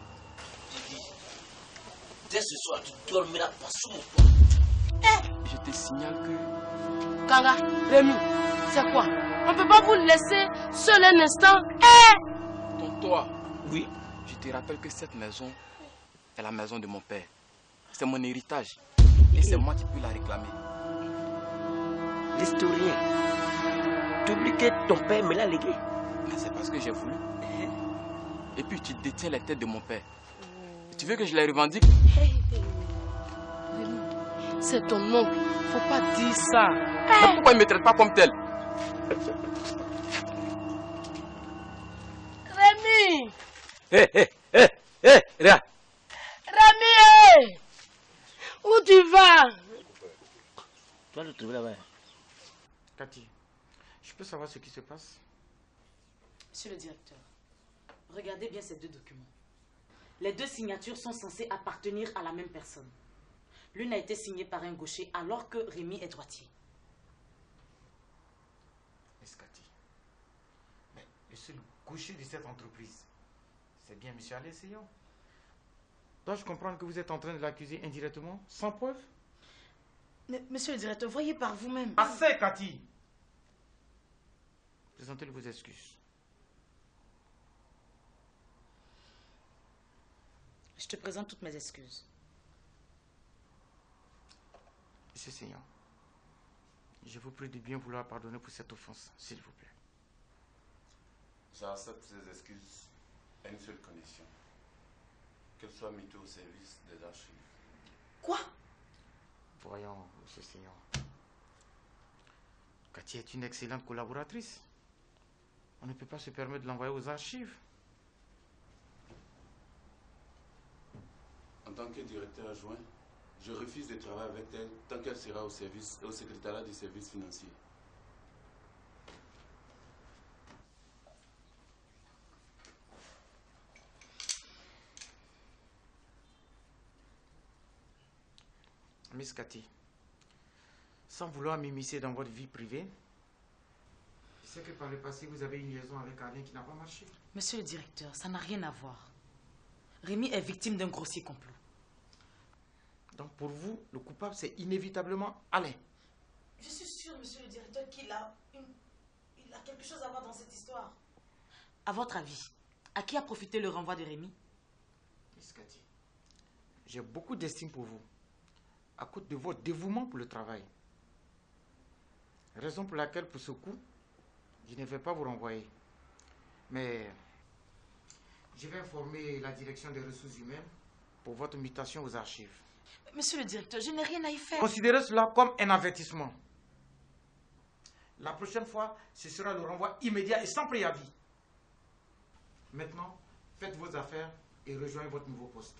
Dès ce soir, tu dormiras pas sous mon toit. Je te signale que... Kanga, Rémi, c'est quoi? On ne peut pas vous laisser seul un instant. Tonton, oui. Je te rappelle que cette maison est la maison de mon père. C'est mon héritage. Et c'est moi qui peux la réclamer. L'historien. Tu oublies que ton père me l'a légué. Mais c'est parce que j'ai voulu. Et puis tu détiens les têtes de mon père. Tu veux que je les revendique? C'est ton oncle. Faut pas dire ça. Mais pourquoi il ne me traite pas comme tel? Rémi! Regarde. Rémi! Où tu vas? Tu vas le trouver là-bas. Cathy, je peux savoir ce qui se passe? Monsieur le directeur, regardez bien ces deux documents. Les deux signatures sont censées appartenir à la même personne. L'une a été signée par un gaucher alors que Rémi est droitier. Miss Cathy, mais le seul gaucher de cette entreprise, c'est bien M. Alain Seyon. Dois-je comprendre que vous êtes en train de l'accuser indirectement, sans preuve? Mais, monsieur le directeur, voyez par vous-même. Assez, Cathy! Présentez-lui vos excuses. Je te présente toutes mes excuses. Monsieur Seyon, je vous prie de bien vouloir pardonner pour cette offense, s'il vous plaît. J'accepte ces excuses à une seule condition. Qu'elles soient mises au service des archives. Quoi? Voyons, monsieur Seyon. Cathy est une excellente collaboratrice. On ne peut pas se permettre de l'envoyer aux archives. En tant que directeur adjoint, je refuse de travailler avec elle tant qu'elle sera au secrétariat du service financier. Miss Cathy, sans vouloir m'immiscer dans votre vie privée, je sais que par le passé, vous avez une liaison avec Alain qui n'a pas marché. Monsieur le directeur, ça n'a rien à voir. Rémi est victime d'un grossier complot. Donc pour vous, le coupable, c'est inévitablement Alain. Je suis sûre, monsieur le directeur, qu'il a quelque chose à voir dans cette histoire. À votre avis, à qui a profité le renvoi de Rémi? Miss Cathy. J'ai beaucoup d'estime pour vous, à cause de votre dévouement pour le travail. Raison pour laquelle, pour ce coup, je ne vais pas vous renvoyer. Mais je vais informer la direction des ressources humaines pour votre mutation aux archives. Monsieur le directeur, je n'ai rien à y faire. Considérez cela comme un avertissement. La prochaine fois, ce sera le renvoi immédiat et sans préavis. Maintenant, faites vos affaires et rejoignez votre nouveau poste.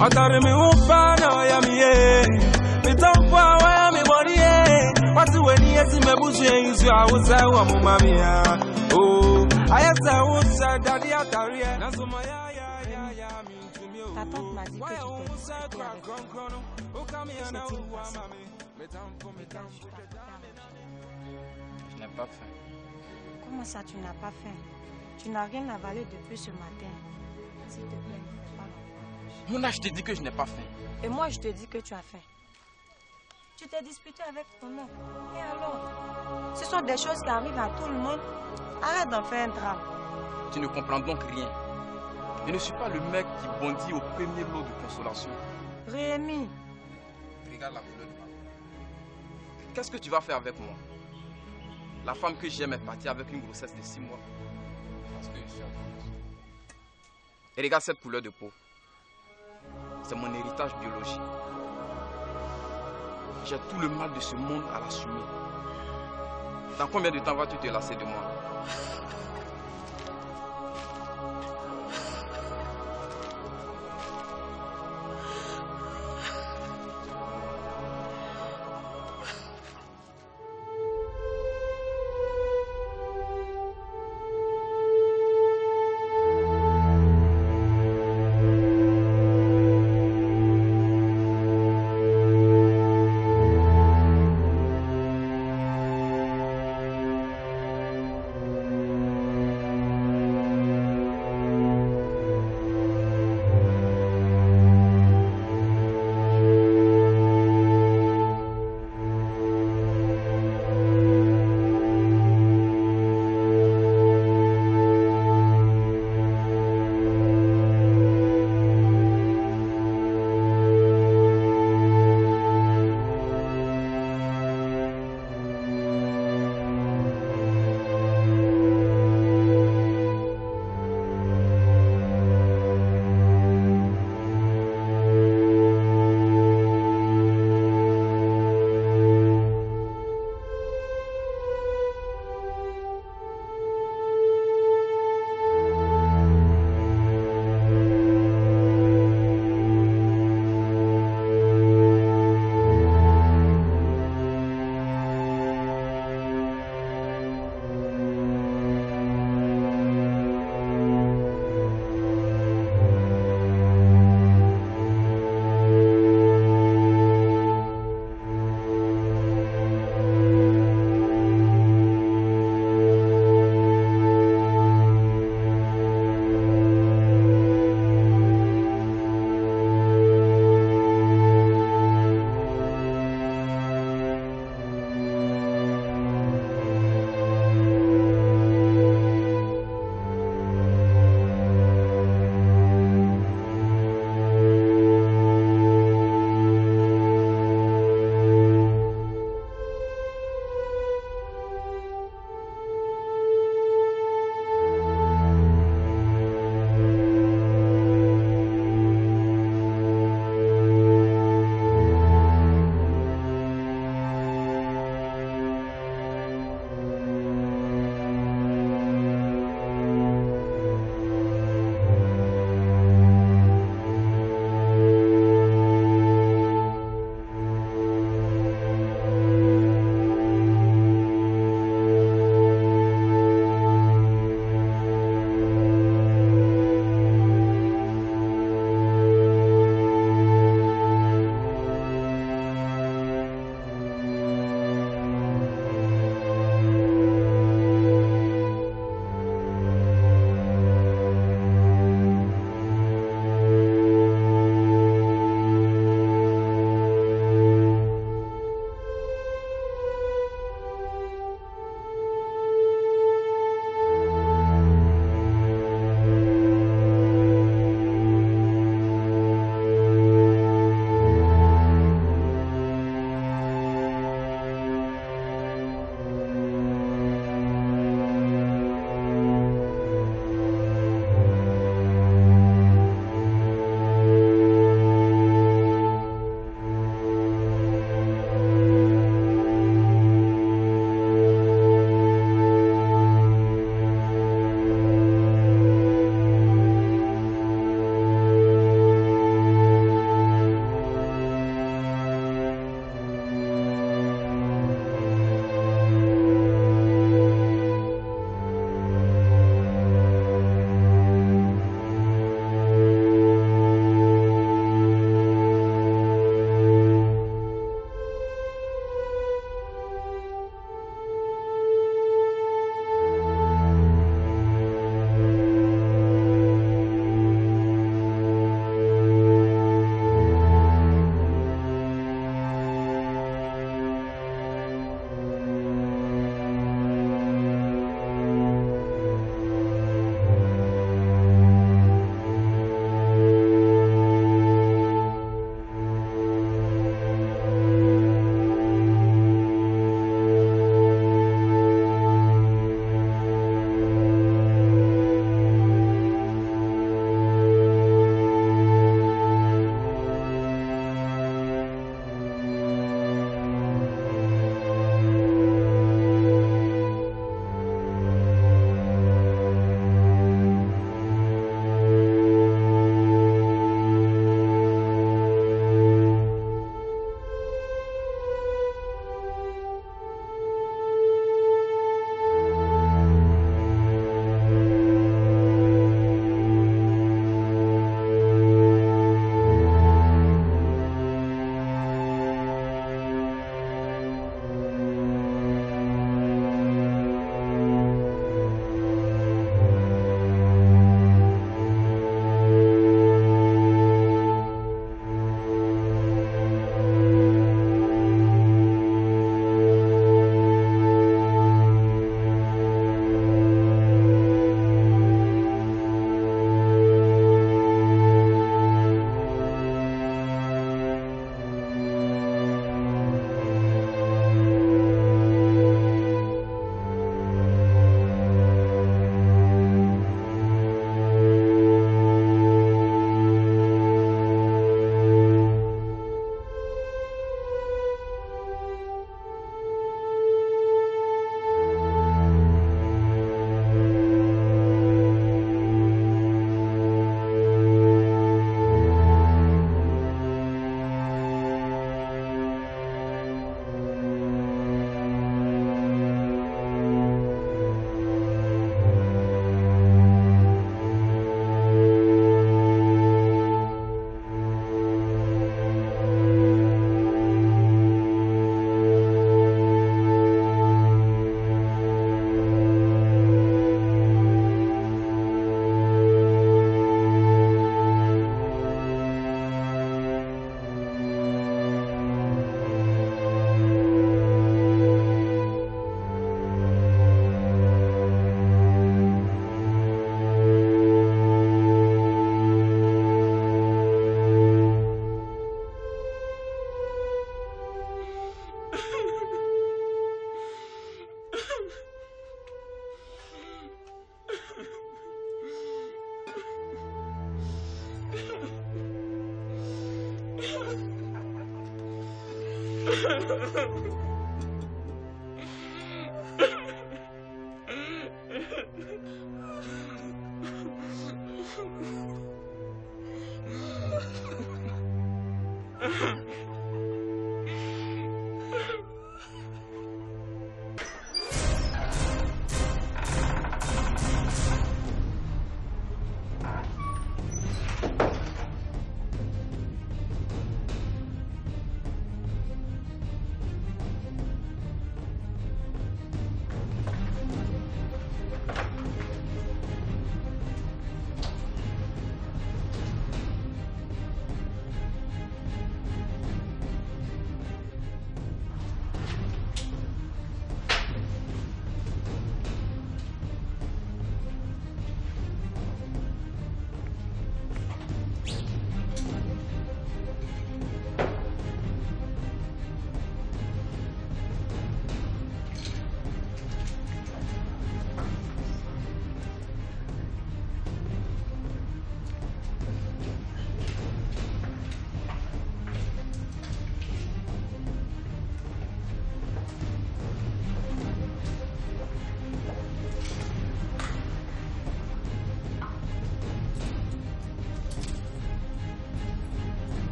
Atari mi upana ya miye mitampa wa ya mi bodiye watu weni yesi mebusu ya yuzu awusa wa mumamia oh ayasa wusa dadi atari ya nasuma ya mintumi o Ta tante m'a dit que tu t'es disputé avec moi. Je n'ai pas faim. Comment ça, tu n'as pas faim? Tu n'as rien avalé depuis ce matin. S'il te plaît, parle. Mona, je t'ai dit que je n'ai pas faim. Et moi, je te dis que tu as faim. Tu t'es disputé avec ton oncle. Et alors? Ce sont des choses qui arrivent à tout le monde. Arrête d'en faire un drame. Tu ne comprends donc rien. Je ne suis pas le mec qui bondit au premier lot de consolation. Rémi. Regarde la fleur de ma vie. Qu'est-ce que tu vas faire avec moi? La femme que j'aime est partie avec une grossesse de 6 mois. Parce que je suis amoureuse. Et regarde cette couleur de peau. C'est mon héritage biologique. J'ai tout le mal de ce monde à l'assumer. Dans combien de temps vas-tu te lasser de moi?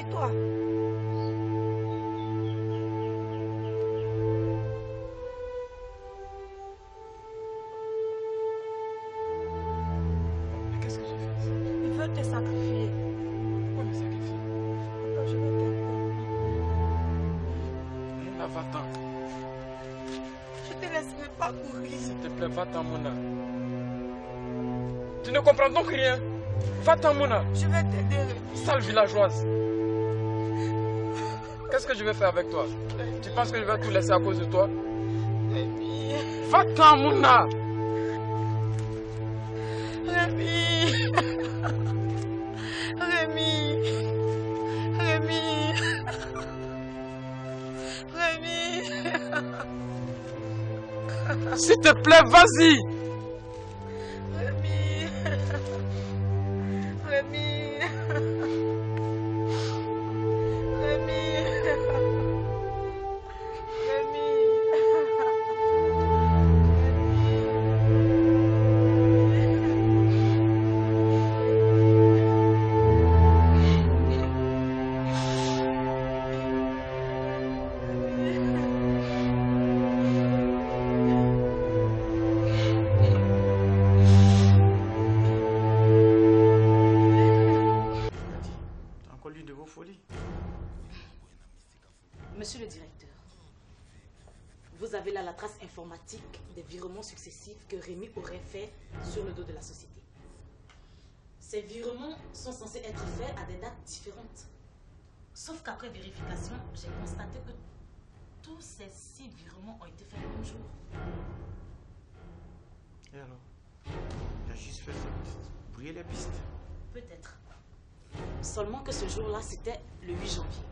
Tais-toi. Mais qu'est-ce que j'ai fait ici? Il veut te sacrifier. Pourquoi me sacrifier? Attends, je vais t'aider. Mouna, va-t'en. Je te laisserai pas courir. S'il te plaît, va-t'en, Mouna. Tu ne comprends donc rien. Va-t'en, Mouna. Je vais t'aider. Sale villageoise. Qu'est-ce que je vais faire avec toi? Tu penses que je vais tout laisser à cause de toi? Va-t'en, Mouna. Rémi. Rémi. Rémi. Rémi. S'il te plaît, vas-y. Rémi. Rémi. Rémi. Encore l'une de vos folies. Monsieur le directeur, vous avez là la trace informatique des virements successifs que Rémi aurait fait sur le dos de la société. Ces virements sont censés être faits à des dates différentes. Sauf qu'après vérification, j'ai constaté que tous ces 6 virements ont été faits le même jour. Et alors? Il a juste fait ça pour brouiller les pistes. Peut-être. Seulement que ce jour-là, c'était le 8 janvier.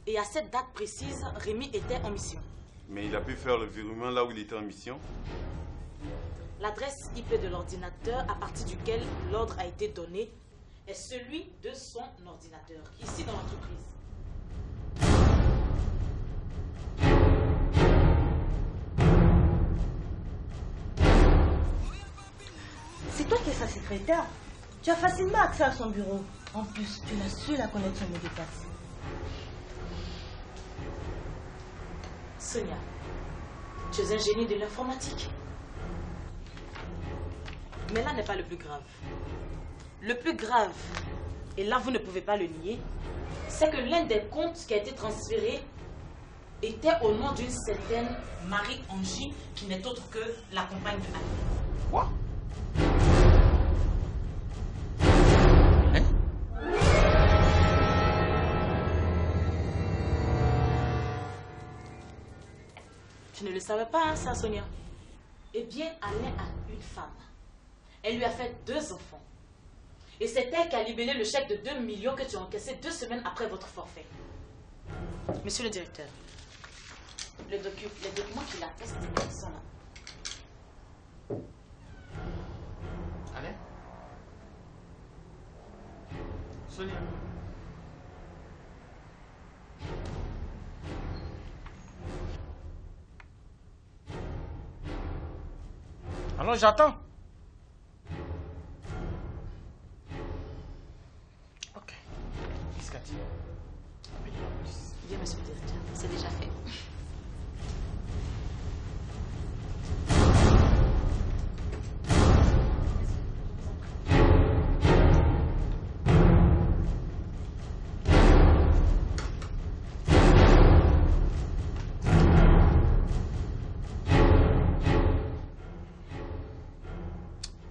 Et à cette date précise, Rémi était en mission. Mais il a pu faire le virement là où il était en mission. L'adresse IP de l'ordinateur à partir duquel l'ordre a été donné est celui de son ordinateur, ici dans l'entreprise. C'est toi qui es sa secrétaire. Tu as facilement accès à son bureau. En plus, tu es la seule à connaître son mot de passe. Sonia, tu es un génie de l'informatique. Mais là n'est pas le plus grave. Le plus grave, et là vous ne pouvez pas le nier, c'est que l'un des comptes qui a été transféré était au nom d'une certaine Marie-Angie, qui n'est autre que la compagne de Anne. Quoi? Tu ne le savais pas, hein, ça, Sonia? Eh bien, Alain a une femme. Elle lui a fait 2 enfants. Et c'est elle qui a libellé le chèque de 2 millions que tu as encaissé 2 semaines après votre forfait. Monsieur le directeur, les documents qui l'attestent sont là. Alain? Sonia? Alors j'attends. Ok. Qu'est-ce qu'a dit? Bien, monsieur le directeur, c'est déjà fait.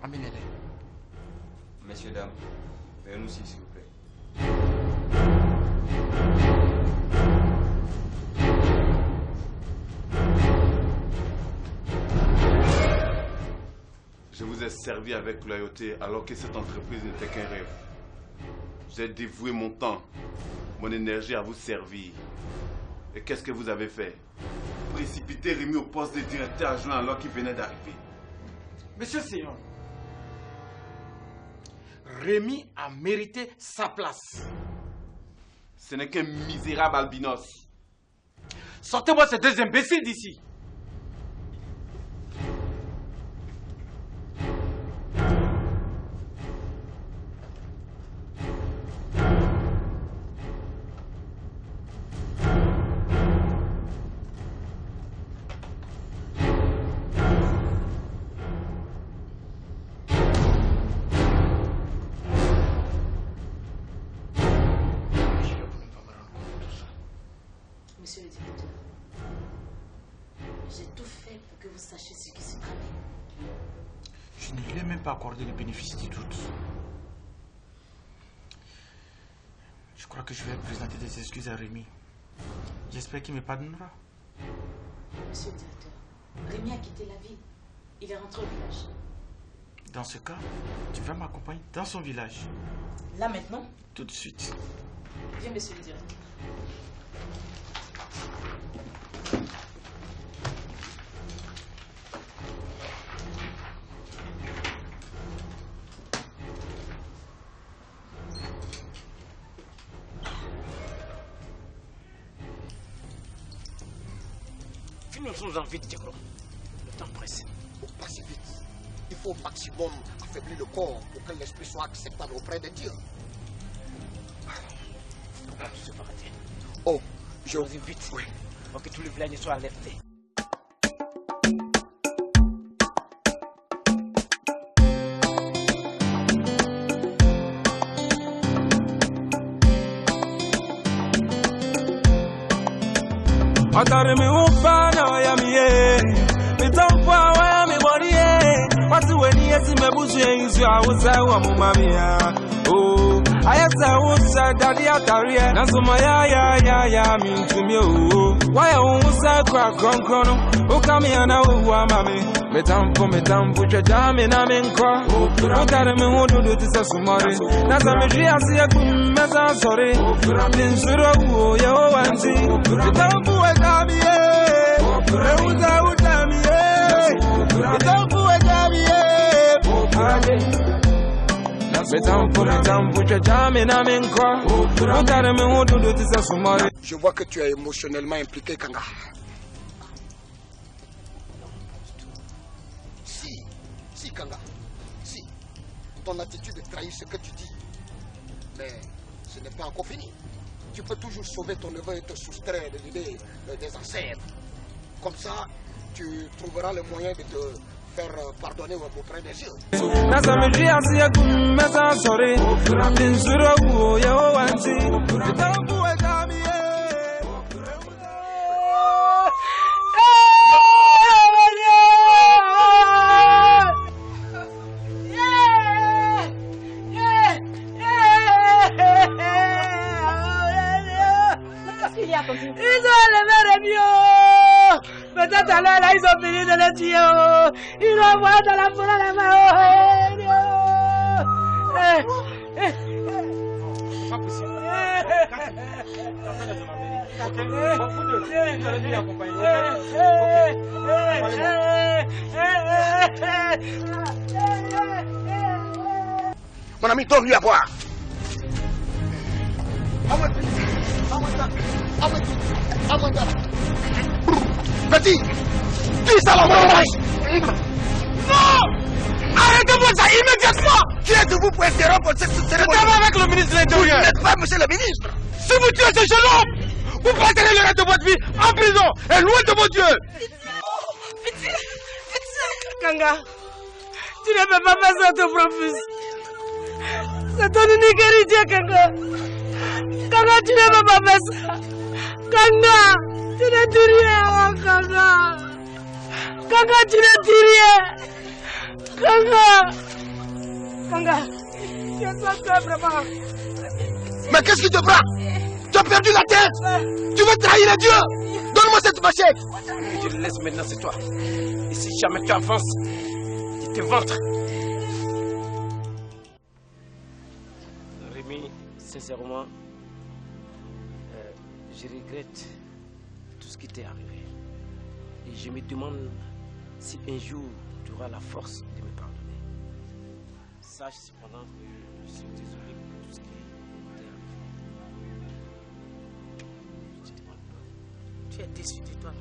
Amenez-les. Messieurs, dames, veuillez nous s'il vous plaît. Je vous ai servi avec loyauté alors que cette entreprise n'était qu'un rêve. J'ai dévoué mon temps, mon énergie à vous servir. Et qu'est-ce que vous avez fait? Précipiter Rémi au poste de directeur adjoint alors qu'il venait d'arriver. Monsieur Seyon, Rémi a mérité sa place. Ce n'est qu'un misérable albinos. Sortez-moi ces 2 imbéciles d'ici. fait pour que vous sachiez ce qui se trame? Je ne lui ai même pas accordé le bénéfice du doute. Je crois que je vais présenter des excuses à Rémi. J'espère qu'il me pardonnera. Monsieur le directeur, Rémi a quitté la ville. Il est rentré au village. Dans ce cas, tu vas m'accompagner dans son village. Là maintenant? Tout de suite. Viens, monsieur le directeur. Finissons en vite, Diagro. Le temps presse. Pas si vite. Il faut au maximum affaiblir le corps pour que l'esprit soit acceptable auprès de Dieu. Comment tu se vas rater? Oh, je vous vite. Oui. Pour que tous les villages soient alertés. Atare mi upana ya miye mitampa wa ya mi bodiye watu weni yesi mebusu yenzu awusa wa mumamia oh ayasa wusa dadi atare na suma ya mintumi oh waya wusa kwa kronkrono ukami ana wa mame mitampo chajame na menkwa atare mi hududu tisa sumare na zamejri asiya kumeza sore binsuro wo ya wanzi mitampo Je vois que tu es émotionnellement impliqué, Kanga. Si, Kanga. Si. Ton attitude trahit ce que tu dis. Mais ce n'est pas encore fini. Tu peux toujours sauver ton neveu et te soustraire de l'idée des ancêtres. Comme ça, tu trouveras le moyen de te faire pardonner auprès des yeux. Ils ont enlevé Rémi. Peut-être là, ils ont fini de le tuer. Ils l'envoient dans la forêt là-bas. Pas possible. Mon ami, donne-lui à boire. Petit, dis ça la mort. Non! Arrêtez-moi ça immédiatement! Qui êtes-vous pour interrompre cette cérémonie? Avec le ministre de l'Intérieur. Vous n'êtes pas monsieur le ministre. Si vous tuez ce jeune homme, vous passerez le reste de votre vie en prison et loin de mon Dieu. Pitié, Kanga, tu ne peux pas faire ça à ton propre fils. C'est ton unique héritier, Kanga. Kanga, tu ne peux pas faire ça. Kanga, tu ne dis rien, oh, Kanga. Kanga, tu ne dis rien. Kanga, tu es ça, vraiment. Mais qu'est-ce qui te prend? Tu as perdu la tête? Tu veux trahir Dieu? Donne-moi cette machette. Je le laisse maintenant, c'est toi. Et si jamais tu avances, il te ventre. Rémi, sincèrement, je regrette tout ce qui t'est arrivé. Et je me demande si un jour tu auras la force de me pardonner. Sache cependant que je suis désolé pour tout ce qui t'est arrivé. Je te demande pas. Tu es déçu de toi.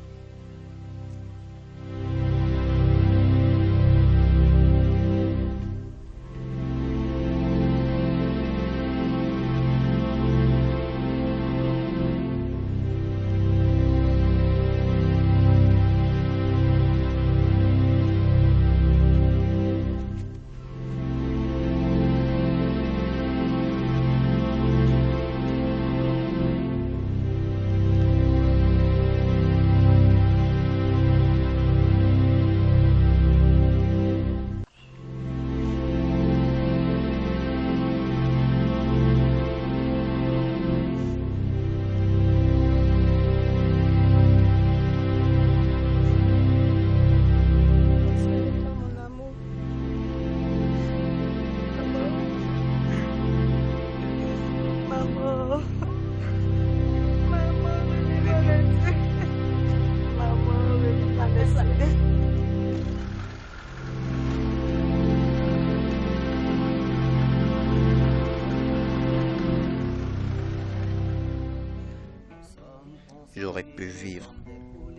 j'aurais pu vivre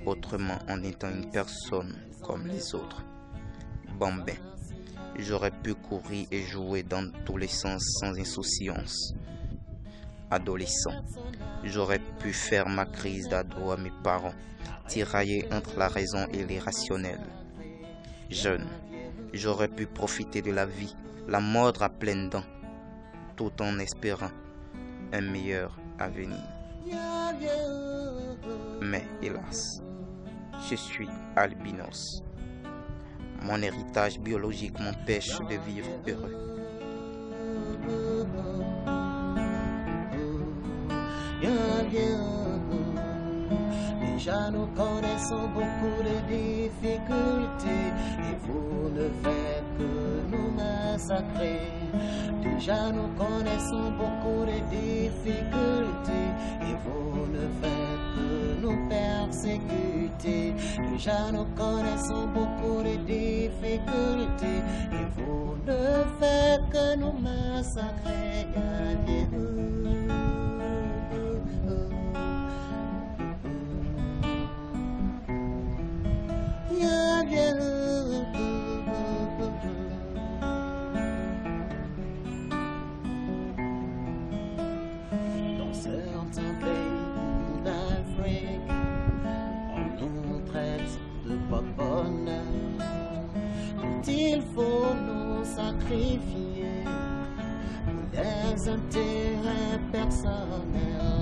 autrement en étant une personne comme les autres. Bambin, j'aurais pu courir et jouer dans tous les sens sans insouciance. Adolescent, j'aurais pu faire ma crise d'ado à mes parents, tiraillé entre la raison et l'irrationnel. Jeune, j'aurais pu profiter de la vie, la mordre à pleines dents, tout en espérant un meilleur avenir. Mais hélas, je suis albinos. Mon héritage biologique m'empêche de vivre heureux. Déjà nous connaissons beaucoup de difficultés et vous ne faites que nous massacrer. Déjà nous connaissons beaucoup de difficultés et vous ne faites que nous persécuter. Déjà nous connaissons beaucoup de difficultés et vous ne faites que nous massacrer. Dans certains pays d'Afrique, on nous traite de bonheur. Il faut nous sacrifier pour des intérêts personnels.